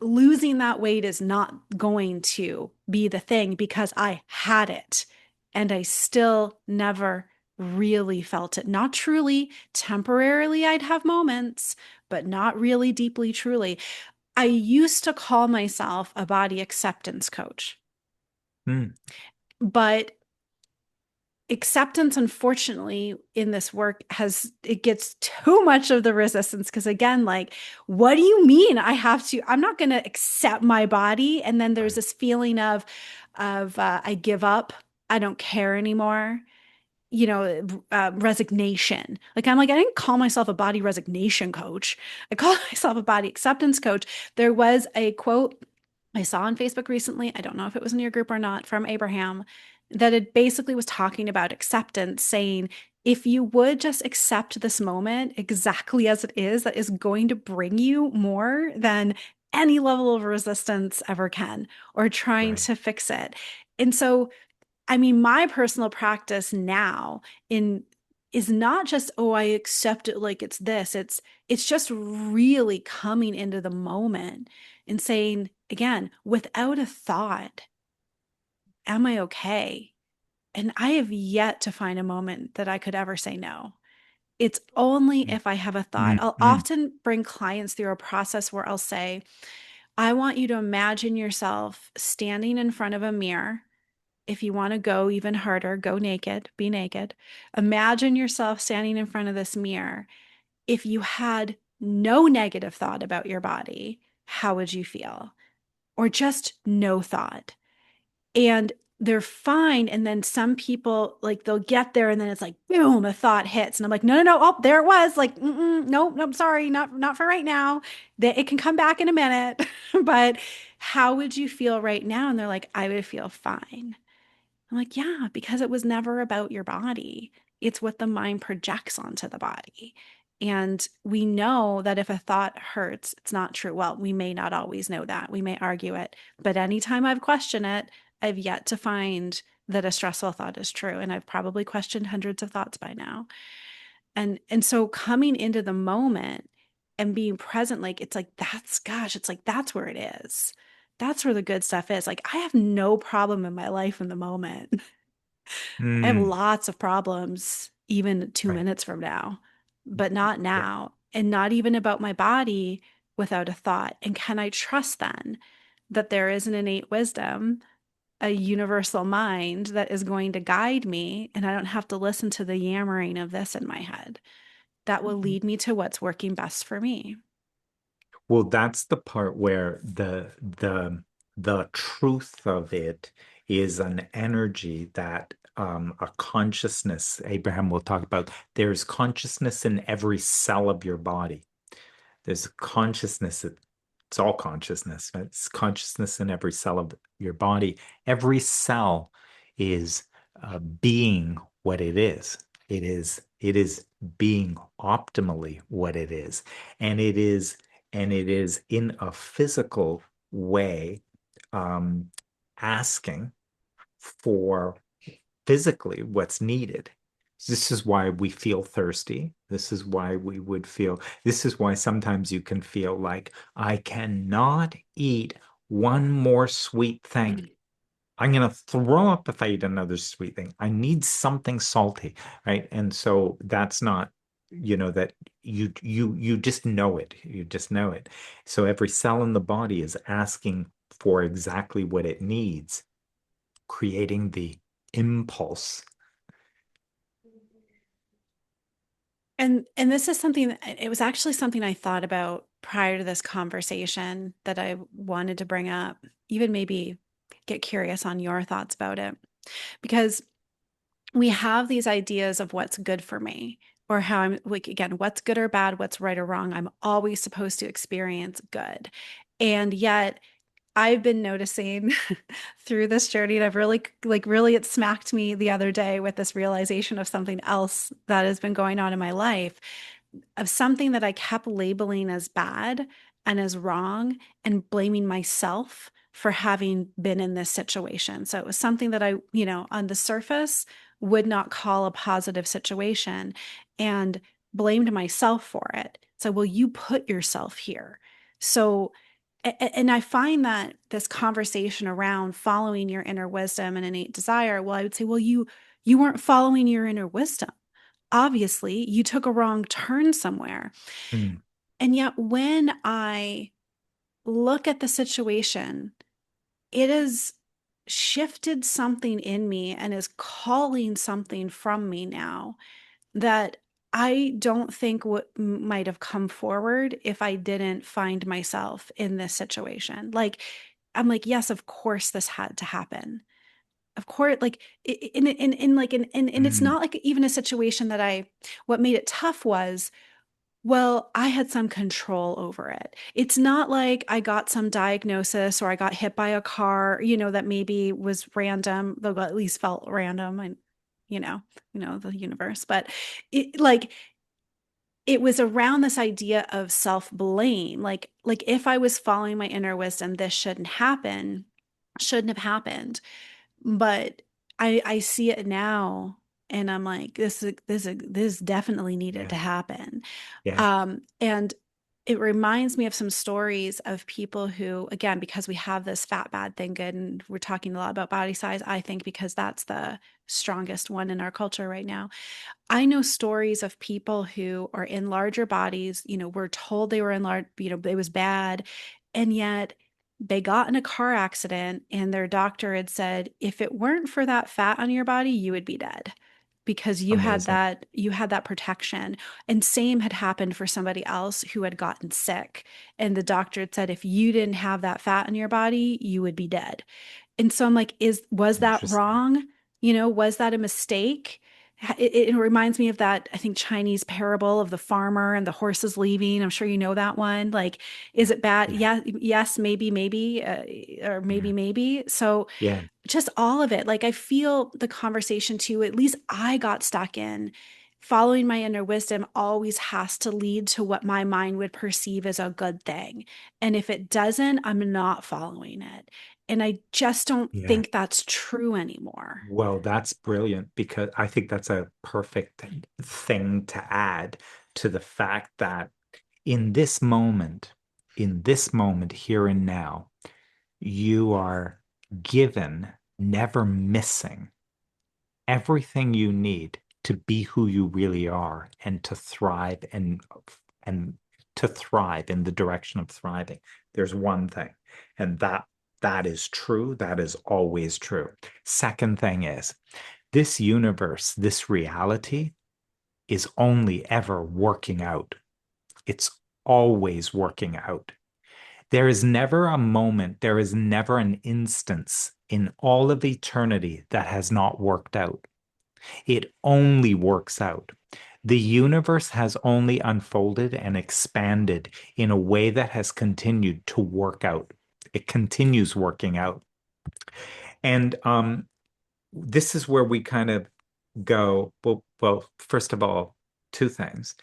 Losing that weight is not going to be the thing because I had it and I still never really felt it. Not truly, temporarily, I'd have moments, but not really deeply, truly. I used to call myself a body acceptance coach, Mm, but acceptance, unfortunately, in this work it gets too much of the resistance because, again, like, what do you mean I'm not going to accept my body? And then there's right. this feeling of I give up, I don't care anymore, resignation. Like, I'm like, I didn't call myself a body resignation coach. I call myself a body acceptance coach. There was a quote I saw on Facebook recently. I don't know if it was in your group or not, from Abraham, that it basically was talking about acceptance, saying, if you would just accept this moment exactly as it is, that is going to bring you more than any level of resistance ever can, or trying Right. to fix it. And so, I mean, my personal practice now in is not just, oh, I accept it like it's this. It's just really coming into the moment and saying, again, without a thought, am I okay? And I have yet to find a moment that I could ever say no. It's only Mm, if I have a thought. mm, I'll mm. often bring clients through a process where I'll say, I want you to imagine yourself standing in front of a mirror. If you want to go even harder, go naked, be naked. Imagine yourself standing in front of this mirror. If you had no negative thought about your body, how would you feel? Or just no thought. And they're fine. And then some people, like, they'll get there and then it's like, boom, a thought hits. And I'm like, no, no, no. Oh, there it was. Like, nope, nope, sorry, not for right now. That it can come back in a minute. But how would you feel right now? And they're like, I would feel fine. I'm like, yeah, because it was never about your body. It's what the mind projects onto the body. And we know that if a thought hurts, it's not true. Well, we may not always know that. We may argue it. But anytime I've questioned it, I've yet to find that a stressful thought is true. And I've probably questioned hundreds of thoughts by now. And so coming into the moment and being present, like, it's like, that's, gosh, it's like, that's where it is. That's where the good stuff is. Like, I have no problem in my life in the moment. I have Mm, lots of problems even two right. minutes from now, but not Yeah. now. And not even about my body without a thought. And can I trust then that there is an innate wisdom, a universal mind that is going to guide me, and I don't have to listen to the yammering of this in my head that will lead me to what's working best for me? Well, that's the part where the truth of it is an energy that a consciousness, Abraham will talk about, there's consciousness in every cell of your body. There's consciousness. It's all consciousness. Right? It's consciousness in every cell of your body. Every cell is being what it is. It is being optimally what it is. And it is in a physical way asking for physically what's needed. This is why we feel thirsty. This is why we would feel, this is why sometimes you can feel like, I cannot eat one more sweet thing. I'm going to throw up if I eat another sweet thing. I need something salty, right? And so that's not, that you just know it. You just know it. So every cell in the body is asking for exactly what it needs, creating the impulse. And this is something, it was actually something I thought about prior to this conversation that I wanted to bring up, even maybe get curious on your thoughts about it. Because we have these ideas of what's good for me, or how I'm like, again, what's good or bad, what's right or wrong. I'm always supposed to experience good. And yet I've been noticing through this journey, and I've really, like, really, it smacked me the other day with this realization of something else that has been going on in my life, of something that I kept labeling as bad and as wrong and blaming myself for having been in this situation. So it was something that I, on the surface would not call a positive situation, and blamed myself for it. So, well, you put yourself here. So, and I find that this conversation around following your inner wisdom and innate desire, well, I would say, well, you weren't following your inner wisdom. Obviously, you took a wrong turn somewhere. Mm, And yet, when I look at the situation, it has shifted something in me and is calling something from me now that I don't think what might have come forward if I didn't find myself in this situation. Like, I'm like, yes, of course this had to happen. Of course, like and it's mm, not like even a situation that what made it tough was, well, I had some control over it. It's not like I got some diagnosis or I got hit by a car, that maybe was random, though at least felt random, and you know, the universe. But it like it was around this idea of self-blame. Like if I was following my inner wisdom, this shouldn't have happened. But I see it now, and I'm like, this definitely needed yeah, to happen. yeah, And it reminds me of some stories of people who, again, because we have this fat bad thing good, and we're talking a lot about body size, I think because that's the strongest one in our culture right now. I know stories of people who are in larger bodies, were told they were in large, it was bad. And yet they got in a car accident, and their doctor had said, if it weren't for that fat on your body, you would be dead, because amazing. you had that protection. And same had happened for somebody else who had gotten sick. And the doctor had said, if you didn't have that fat in your body, you would be dead. And so I'm like, was that Interesting. wrong? Was that a mistake? It reminds me of that, I think, Chinese parable of the farmer and the horses leaving. I'm sure you know that one. Like, is Yeah, it bad? yeah, Yeah, yes, maybe, maybe, or yeah, maybe. So yeah, just all of it. Like, I feel the conversation too, at least I got stuck in following my inner wisdom always has to lead to what my mind would perceive as a good thing. And if it doesn't, I'm not following it. And I just don't yeah. think that's true anymore. Well, that's brilliant because I think that's a perfect thing to add to the fact that in this moment, here and now, you are given, never missing everything you need to be who you really are and to thrive and to thrive in the direction of thriving. There's one thing, and that is true. That is always true. Second thing is this universe, this reality is only ever working out. It's always working out. There is never a moment, there is never an instance in all of eternity that has not worked out. It only works out. The universe has only unfolded and expanded in a way that has continued to work out. It continues working out. And this is where we kind of go, well, first of all, two things.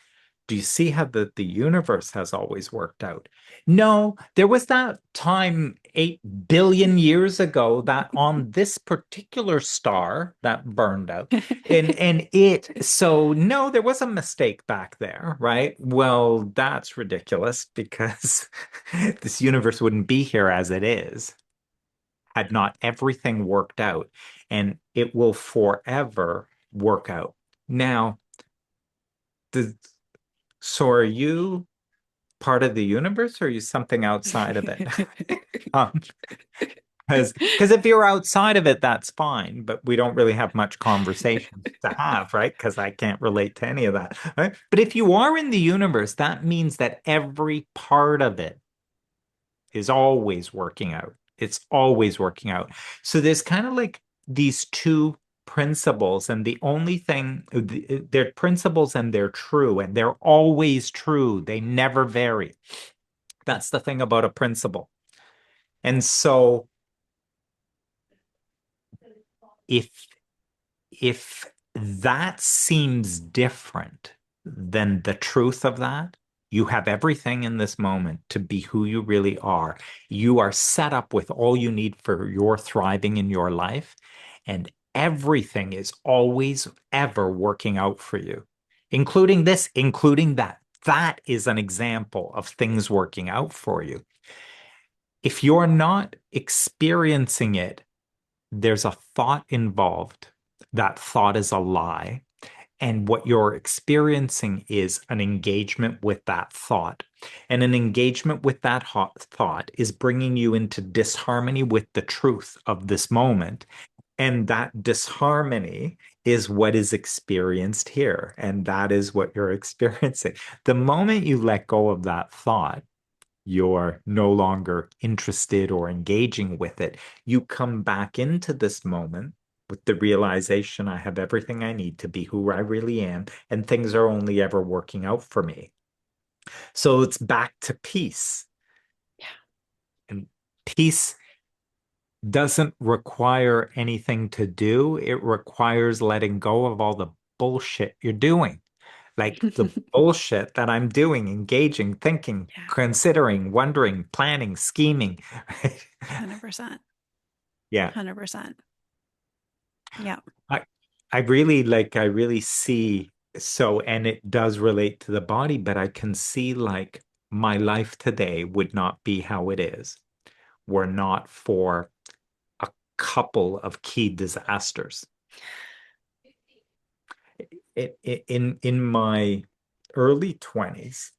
Do you see how the universe has always worked out? No, there was that time 8 billion years ago that on this particular star that burned out and it so no, there was a mistake back there, right? Well, that's ridiculous because this universe wouldn't be here as it is had not everything worked out, and it will forever work out. Now, the so are you part of the universe or are you something outside of it? Um, Because if you're outside of it, that's fine, but we don't really have much conversation to have, right? Because I can't relate to any of that, right? But if you are in the universe, that means that every part of it is always working out. It's always working out. So there's kind of like these two principles, and the only thing they're principles and they're true, and they're always true. They never vary. That's the thing about a principle. And so if if that seems different than the truth of that, you have everything in this moment to be who you really are. You are set up with all you need for your thriving in your life, and everything is always ever working out for you, including this, including that. That is an example of things working out for you. If you're not experiencing it, there's a thought involved. That thought is a lie. And what you're experiencing is an engagement with that thought. And an engagement with that thought is bringing you into disharmony with the truth of this moment. And that disharmony is what is experienced here. And that is what you're experiencing. The moment you let go of that thought, you're no longer interested or engaging with it. You come back into this moment with the realization I have everything I need to be who I really am, and things are only ever working out for me. So it's back to peace. Yeah. And peace doesn't require anything to do, it requires letting go of all the bullshit you're doing. Like the bullshit that I'm doing, engaging, thinking, Yeah. considering, wondering, planning, scheming. Right? 100%. Yeah. 100%. Yeah. I I really see so, and it does relate to the body, but I can see like my life today would not be how it is were not for a couple of key disasters. In my early 20s,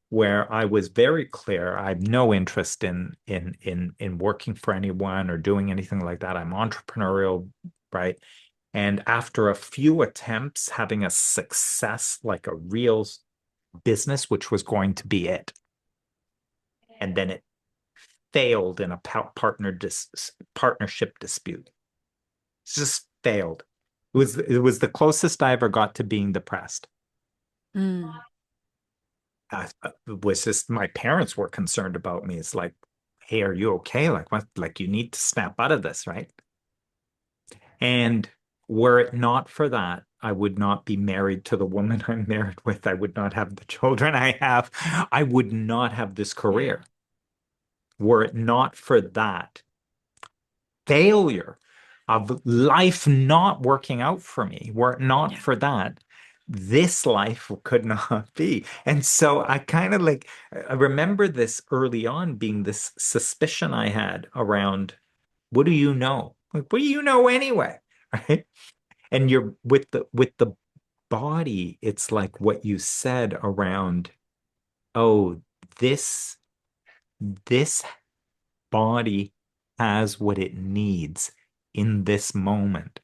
where I was very clear, I have no interest in working for anyone or doing anything like that. I'm entrepreneurial, right? And after a few attempts, having a success, like a real business, which was going to be it, and then it failed in a partnership dispute. It just failed. It was the closest I ever got to being depressed. Mm. It was just my parents were concerned about me. It's like, hey, are you okay? Like what? Like you need to snap out of this, right? And were it not for that, I would not be married to the woman I'm married with. I would not have the children I have. I would not have this Yeah. career. Were it not for that failure of life not working out for me, were it not Yeah. for that, this life could not be. And so I kind of like, I remember this early on being this suspicion I had around, what do you know? Like, what do you know anyway? Right? And you're with the body, it's like what you said around, oh, this this body has what it needs in this moment,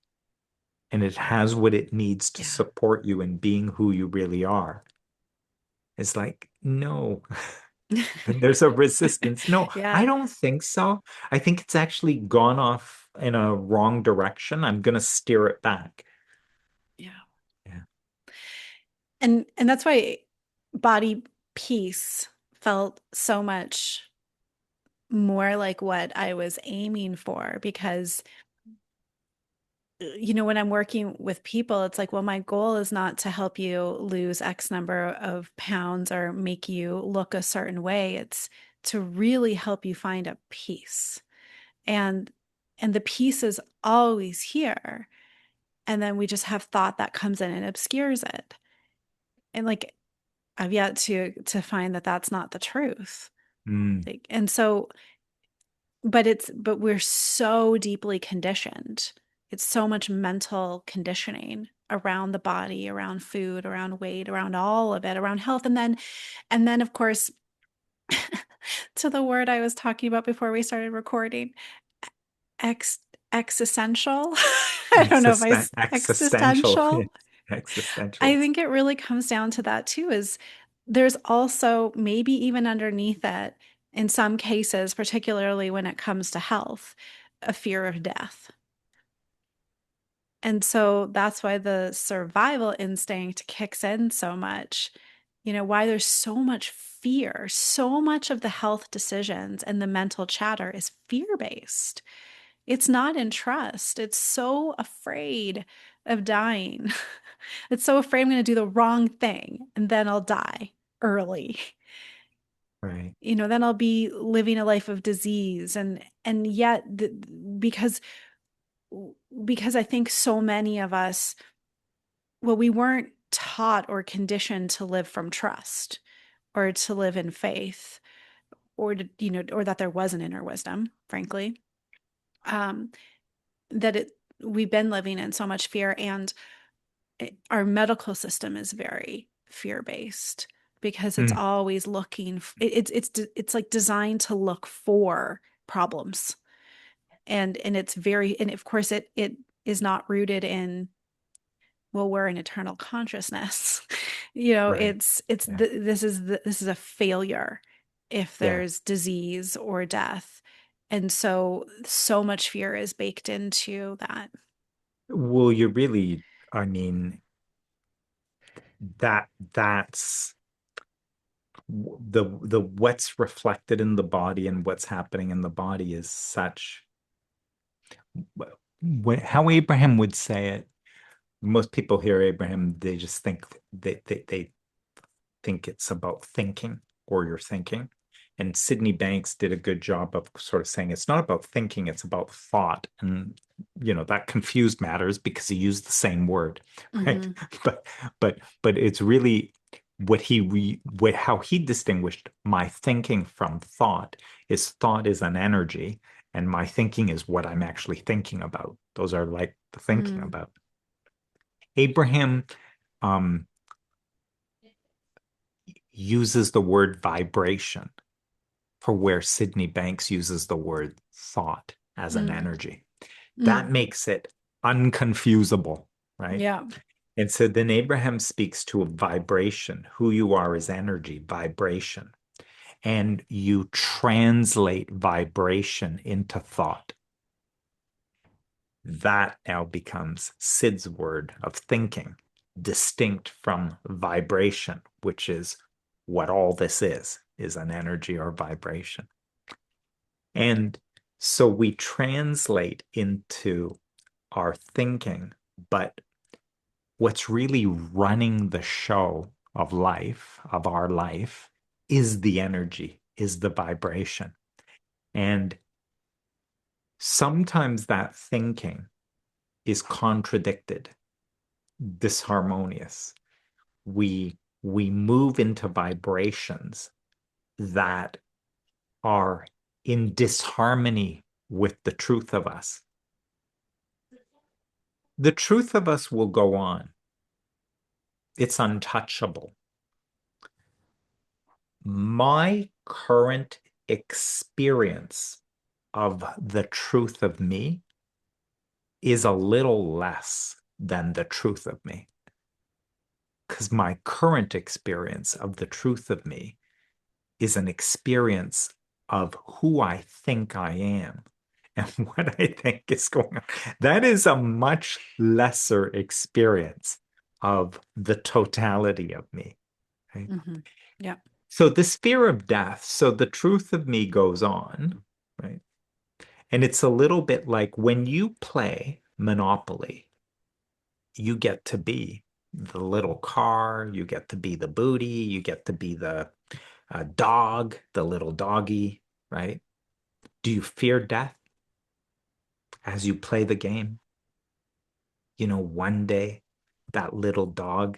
and it has what it needs to Yeah. support you in being who you really are. It's like, no. And there's a resistance. No, I Yeah. don't think so. I think it's actually gone off in a wrong direction. I'm going to steer it back. Yeah. Yeah. And that's why body peace felt so much more like what I was aiming for because when I'm working with people, it's like, well, my goal is not to help you lose X number of pounds or make you look a certain way. It's to really help you find a peace. And and the peace is always here. And then we just have thought that comes in and obscures it. And like I've yet to find that that's not the truth. Mm, Like, and so but we're so deeply conditioned. It's so much mental conditioning around the body, around food, around weight, around all of it, around health. And then of course, to the word I was talking about before we started recording, ex existential. I don't know if Existential. existential. Existential. I think it really comes down to that too, is there's also maybe even underneath it, in some cases, particularly when it comes to health, a fear of death. And so that's why the survival instinct kicks in so much. You know, why there's so much fear. So much of the health decisions and the mental chatter is fear based. It's not in trust. It's so afraid of dying. It's so afraid I'm going to do the wrong thing and then I'll die early. Right. You know, then I'll be living a life of disease, and yet because because I think so many of us, well, we weren't taught or conditioned to live from trust or to live in faith or to, you know, or that there was an inner wisdom, frankly. Um, that it we've been living in so much fear, and our medical system is very fear based because it's Mm, always looking it's like designed to look for problems, and it's very, and of course it is not rooted in, well, we're an eternal consciousness. You know, right. Yeah. this is a failure if Yeah. there's disease or death. And so much fear is baked into that. Well, you really, I mean, that's the what's reflected in the body and what's happening in the body is such how Abraham would say it. Most people hear Abraham, they just think they think it's about thinking or your thinking. And Sydney Banks did a good job of sort of saying it's not about thinking, it's about thought. And that confused matters because he used the same word, right? Mm-hmm. But but it's really how he distinguished my thinking from thought is thought is an energy, and my thinking is what I'm actually thinking about. Those are like the thinking Mm. about. Abraham um, uses the word vibration for where Sydney Banks uses the word thought as an Mm. energy. That Mm. makes it unconfusable, right? Yeah. And so then Abraham speaks to a vibration. Who you are is energy, vibration. And you translate vibration into thought. That now becomes Sid's word of thinking, distinct from vibration, which is what all this is an energy or vibration. And so we translate into our thinking, but what's really running the show of life, of our life, is the energy, is the vibration. And sometimes that thinking is contradicted, disharmonious. We move into vibrations that are in disharmony with the truth of us. The truth of us will go on. It's untouchable. My current experience of the truth of me is a little less than the truth of me. Because my current experience of the truth of me is an experience of who I think I am and what I think is going on. That is a much lesser experience of the totality of me. Right? Mm-hmm. Yeah. So this fear of death, so the truth of me goes on, right? And it's a little bit like when you play Monopoly, you get to be the little car, you get to be the booty, you get to be the dog, the little doggy, right? Do you fear death as you play the game? One day that little dog,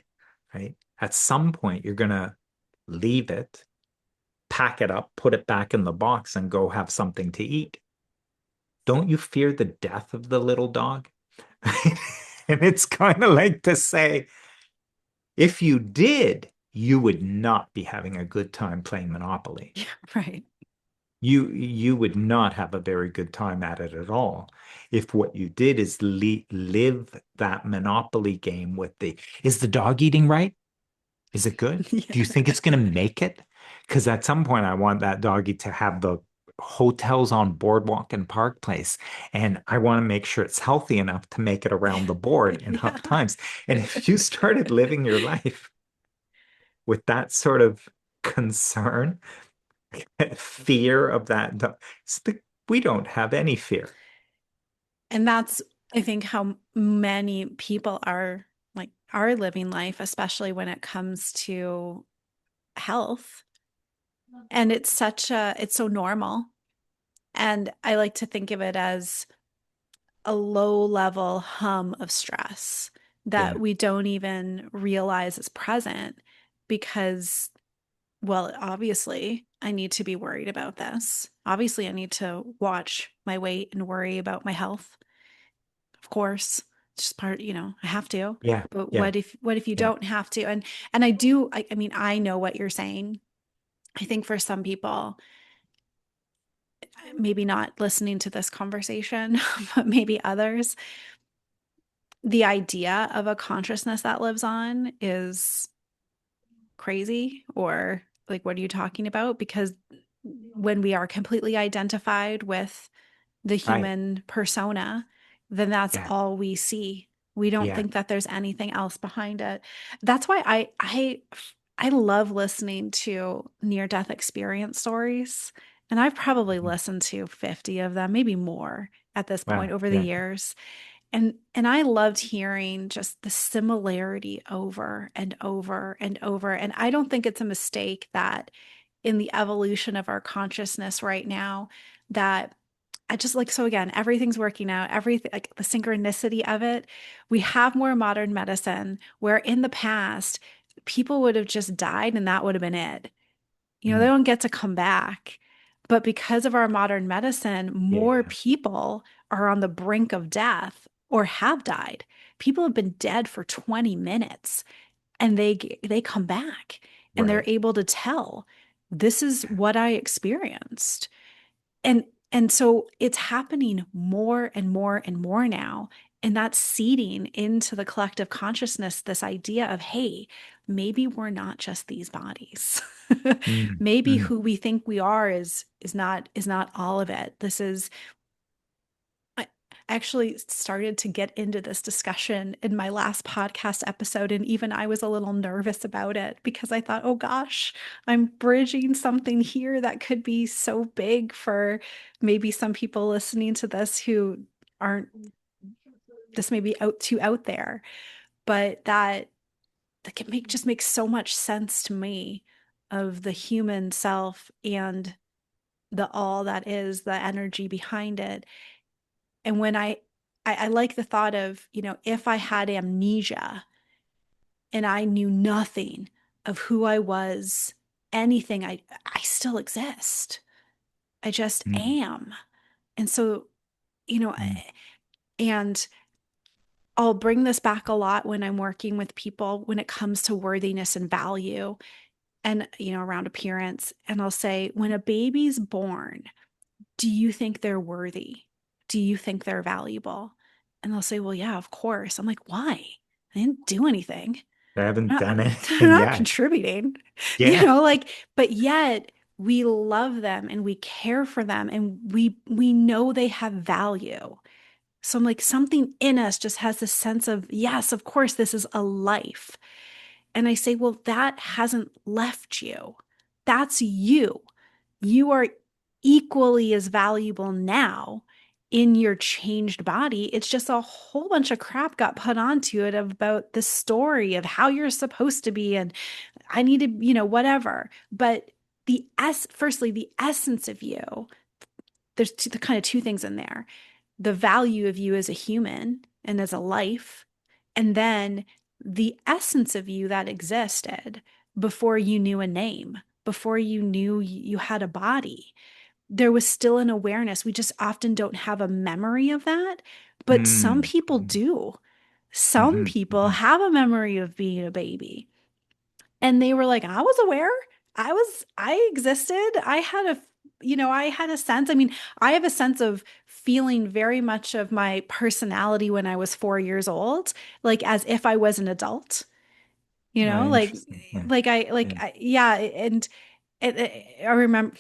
right? At some point, you're going to leave it, pack it up, put it back in the box, and go have something to eat. Don't you fear the death of the little dog? And it's kind of like to say, if you did, you would not be having a good time playing Monopoly. Yeah. Right. you would not have a very good time at it at all if what you did is live that monopoly game with the, is the dog eating right? Is it good? Do you Yeah. think it's going to make it? Because at some point, I want that doggy to have the hotels on Boardwalk and Park Place. And I want to make sure it's healthy enough to make it around the board enough Yeah. times. And if you started living your life with that sort of concern, fear of that, we don't have any fear. And that's, I think, how many people are living life, especially when it comes to health. And it's so normal. And I like to think of it as a low level hum of stress Yeah. that we don't even realize is present because, well, obviously, I need to be worried about this. Obviously, I need to watch my weight and worry about my health. Of course, it's just part, I have to. Yeah. But Yeah. what if you Yeah. don't have to? And I do, I mean, I know what you're saying. I think for some people, maybe not listening to this conversation, but maybe others, the idea of a consciousness that lives on is crazy, or like, what are you talking about? Because when we are completely identified with the Right. human persona, then that's Yeah. all we see. We don't Yeah. think that there's anything else behind it. That's why I love listening to near death experience stories. And I've probably Mhm. listened to 50 of them, maybe more at this point Wow. over the Yeah. years. And I loved hearing just the similarity over and over and over. And I don't think it's a mistake that in the evolution of our consciousness right now, that I just like, so again, everything's working out, everything, like the synchronicity of it. We have more modern medicine where in the past, people would have just died and that would have been it. They Mm. don't get to come back. But because of our modern medicine, more Yeah. people are on the brink of death or have died. People have been dead for 20 minutes and they come back and they're Right. able to tell, this is what I experienced. And so it's happening more and more and more now. And that's seeding into the collective consciousness, this idea of, hey, maybe we're not just these bodies. Mm. Maybe Mm. who we think we are is not all of it. I actually started to get into this discussion in my last podcast episode, and even I was a little nervous about it because I thought, oh gosh, I'm bridging something here that could be so big for maybe some people listening to this who aren't, this may be out there, but that can just makes so much sense to me of the human self and the all that is the energy behind it. And when I like the thought of, if I had amnesia and I knew nothing of who I was, anything, I still exist. I just Mm. am. And so, you know, Mm. and I'll bring this back a lot when I'm working with people when it comes to worthiness and value and, around appearance. And I'll say, when a baby's born, do you think they're worthy? Do you think they're valuable? And they'll say, well, yeah, of course. I'm like, why? I didn't do anything. I haven't They're not, done they're anything not yet. contributing, Yeah. but yet we love them and we care for them and we know they have value. So I'm like, something in us just has this sense of, yes, of course, this is a life. And I say, well, that hasn't left you. That's you. You are equally as valuable now in your changed body. It's just a whole bunch of crap got put onto it about the story of how you're supposed to be. And I need to, whatever. But firstly, the essence of you, there's the kind of two things in there: the value of you as a human and as a life, and then the essence of you that existed before you knew a name, before you knew you had a body. There was still an awareness. We just often don't have a memory of that, but some Mm. people Mm. do. Some Mhm. people Mhm. have a memory of being a baby. And they were like, I was aware. I existed. I had I had a sense. I mean, I have a sense of feeling very much of my personality when I was 4 years old, like as if I was an adult, you know, like, Interesting. Yeah. like, Yeah. yeah. And I remember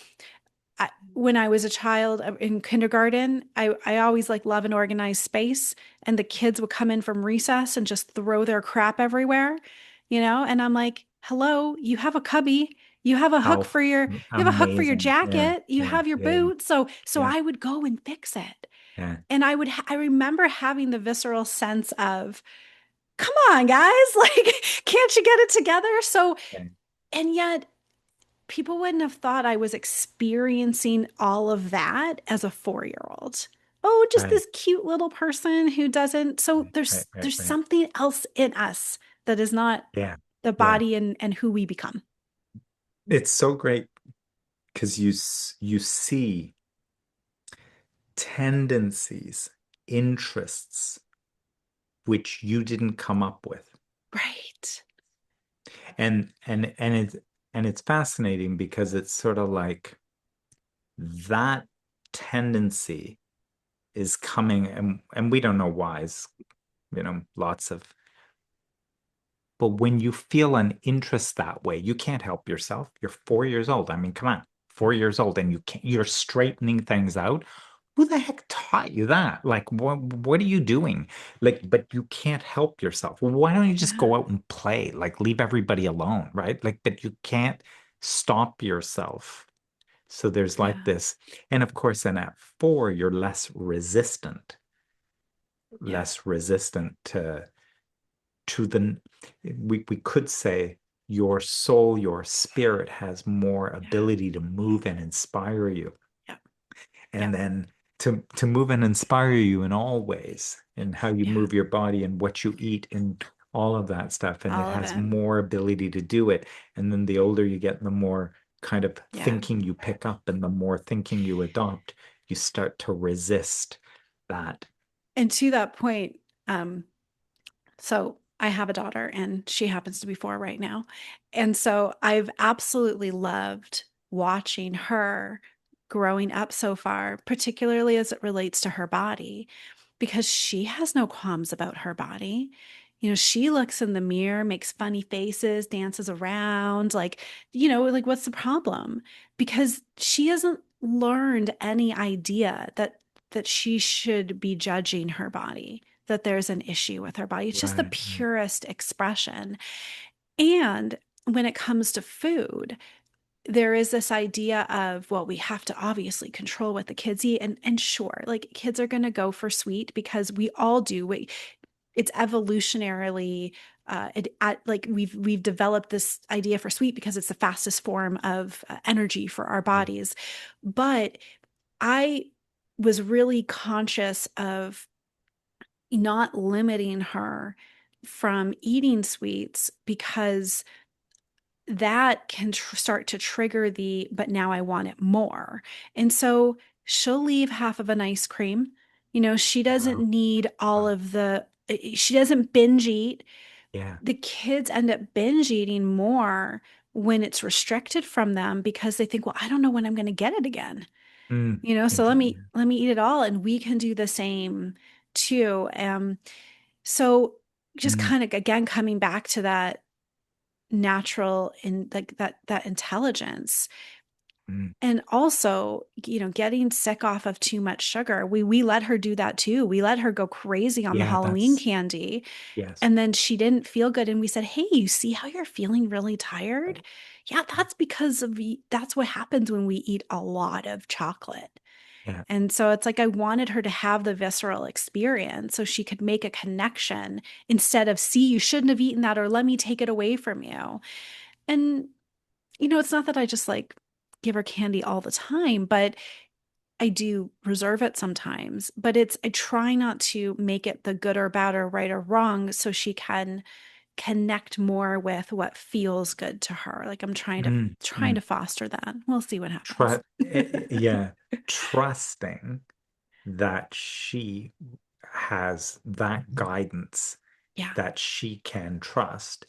when I was a child in kindergarten, I always like love an organized space, and the kids would come in from recess and just throw their crap everywhere, and I'm like, hello, you have a cubby, you have a hook How for your, you have a hook for your amazing. Yeah. jacket, you Yeah. have your Yeah. boots. So Yeah. I would go and fix it. Yeah. And I remember having the visceral sense of, come on, guys, like, can't you get it together? So, Yeah. and yet people wouldn't have thought I was experiencing all of that as a 4 year old. Oh, just Right. this cute little person who doesn't. So Right. Right. Right. there's Right. something else in us that is not Yeah. the Yeah. body and who we become. It's so great because you see tendencies, interests which you didn't come up with. Right. And it's fascinating because it's sort of like that tendency is coming, and we don't know why. It's, lots of, but when you feel an interest that way, you can't help yourself. You're 4 years old. I mean, come on, 4 years old, and you're straightening things out. Who the heck taught you that? Like, what are you doing? Like, but you can't help yourself. Well, why don't you just Yeah. go out and play? Like, leave everybody alone, right? Like, but you can't stop yourself. So there's like Yeah. this. And of course, then at 4, you're Yeah. less resistant to the, we could say your soul, your spirit has more Yeah. ability to move and inspire you. Yeah. Yeah. And then to move and inspire you in all ways, in how you Yeah. move your body and what you eat and all of that stuff. And it All of has it. more ability to do it. And then the older you get, the more kind of Yeah. thinking you pick up and the more thinking you adopt, you start to resist that. And to that point, um, so I have a daughter and she happens to be 4 right now. And so I've absolutely loved watching her growing up so far, particularly as it relates to her body, because she has no qualms about her body. She looks in the mirror, makes funny faces, dances around, like what's the problem? Because she hasn't learned any idea that she should be judging her body, that there's an issue with her body. It's just the Right, right. purest expression. And when it comes to food, there is this idea of, well, we have to obviously control what the kids eat. And sure, like kids are going to go for sweet because we all do. It's evolutionarily like we've developed this idea for sweet because it's the fastest form of energy for our Yeah. bodies. But I was really conscious of not limiting her from eating sweets because that can start to trigger but now I want it more. And so she'll leave half of an ice cream. She doesn't Wow. need all Wow. of she doesn't binge eat. Yeah. The kids end up binge eating more when it's restricted from them because they think, well, I don't know when I'm going to get it again. Mm. So let me Interesting. let me eat it all, and we can do the same too. So just Mm. kind of again coming back to that natural and like that intelligence, Mm. and also getting sick off of too much sugar. We let her do that too. We let her go crazy on the Yeah, Halloween candy, yes. and then she didn't feel good, and we said, hey, you see how you're feeling really tired? Yeah, that's because that's what happens when we eat a lot of chocolate. Yeah. And so it's like I wanted her to have the visceral experience so she could make a connection instead of, see, you shouldn't have eaten that, or let me take it away from you. And, it's not that I just like give her candy all the time, but I do reserve it sometimes. But I try not to make it the good or bad or right or wrong so she can connect more with what feels good to her. Like I'm Mm. trying Mm. to foster that. We'll see what happens. Yeah, trusting that she has that guidance Yeah. that she can trust,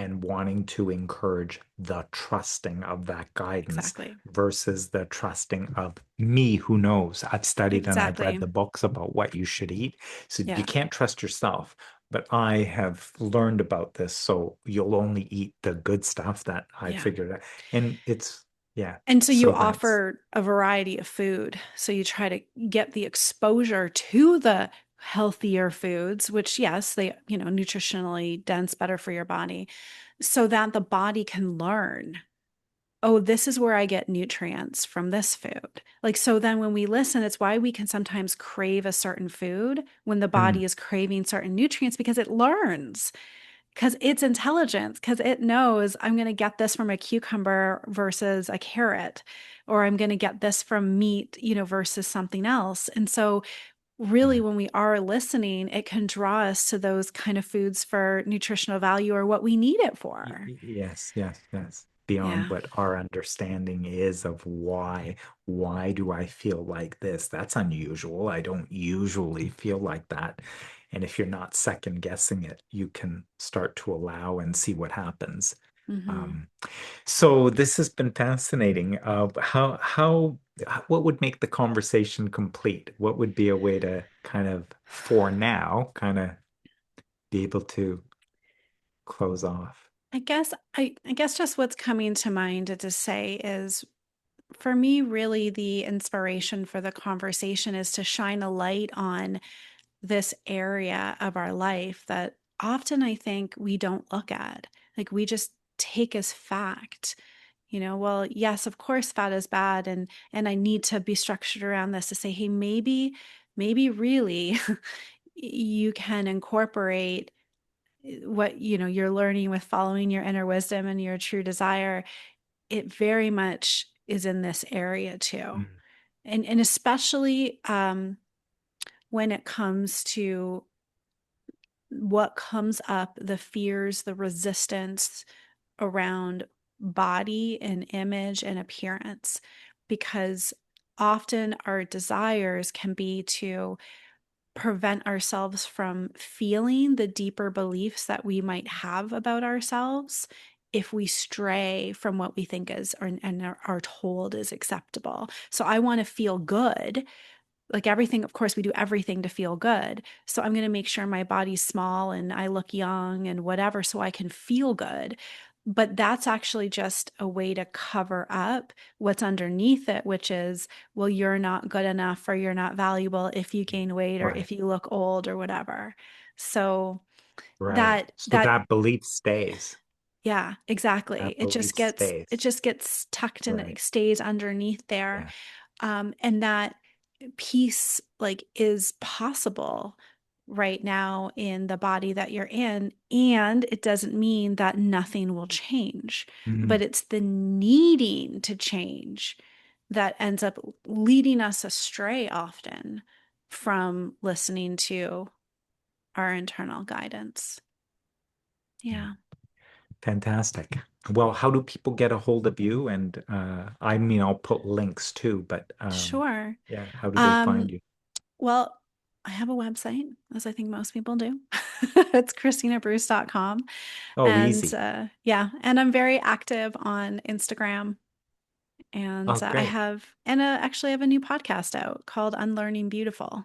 and wanting to encourage the trusting of that guidance Exactly. versus the trusting of me who knows. I've studied and I've read Exactly. the books about what you should eat. So you Yeah. can't trust yourself. But I have learned about this, so you'll only eat the good stuff that I Yeah. figured out. And it's, yeah, And so you so that's, offer a variety of food. So you try to get the exposure to the healthier foods, which, yes, they, nutritionally dense, better for your body, so that the body can learn, oh, this is where I get nutrients from this food. Like, so then when we listen, it's why we can sometimes crave a certain food when the mm, body is craving certain nutrients because it learns, because it's intelligence, because it knows I'm going to get this from a cucumber versus a carrot, or I'm going to get this from meat, versus something else. And so, really, yeah. when we are listening, it can draw us to those kind of foods for nutritional value or what we need it for. Yes, yes, yes. Beyond Yeah. what our understanding is of why do I feel like this? That's unusual. I don't usually feel like that. And if you're not second guessing it, you can start to allow and see what happens. Hmm. Um, so this has been fascinating. What would make the conversation complete? What would be a way to kind of, for now, kind of be able to close off? I guess just what's coming to mind to say is, for me, really the inspiration for the conversation is to shine a light on this area of our life that often I think we don't look at. Like, we just take as fact. Well, yes, of course fat is bad, and I need to be structured around this to say, hey, maybe really you can incorporate what you're learning with following your inner wisdom and your true desire. It very much is in this area too. Mm, And especially when it comes to what comes up, the fears, the resistance around body and image and appearance, because often our desires can be to prevent ourselves from feeling the deeper beliefs that we might have about ourselves if we stray from what we think is and are told is acceptable. So I want to feel good, like everything, of course, we do everything to feel good. So I'm going to make sure my body's small and I look young and whatever so I can feel good. But that's actually just a way to cover up what's underneath it, which is, well, you're not good enough or you're not valuable if you gain weight or right. if you look old or whatever. So Right. that, So that, that belief stays. yeah, exactly. That It belief just gets, it stays. just gets tucked and Right. it stays underneath there. Yeah. And that peace like is possible right now in the body that you're in, and it doesn't mean that nothing will change, Mm, but it's the needing to change that ends up leading us astray often from listening to our internal guidance. yeah. Yeah. Fantastic. Well, how do people get a hold of you? And I mean, I'll put links too, but Sure. yeah, how do they um find you? well, I have a website, as I think most people do. It's kristinabruce.com. Oh, And easy. yeah, and I'm very active on Instagram. And Oh, great. actually have a new podcast out called Unlearning Beautiful.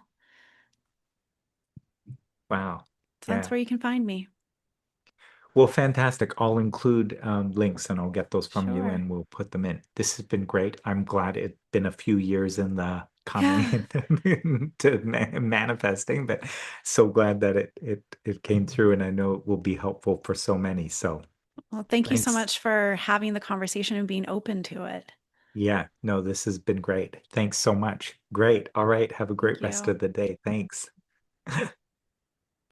Wow. So that's Yeah. where you can find me. Well, fantastic. I'll include links and I'll get those from you Sure. and we'll put them in. This has been great. I'm glad it's been a few years in the coming Yeah. to manifesting, but so glad that it came through and I know it will be helpful for so many. So Well, thank you so thanks. much for having the conversation and being open to it. Yeah, no, this has been great. Thanks so much. Great. All right. Have a Thank great rest you. of the day. Thanks.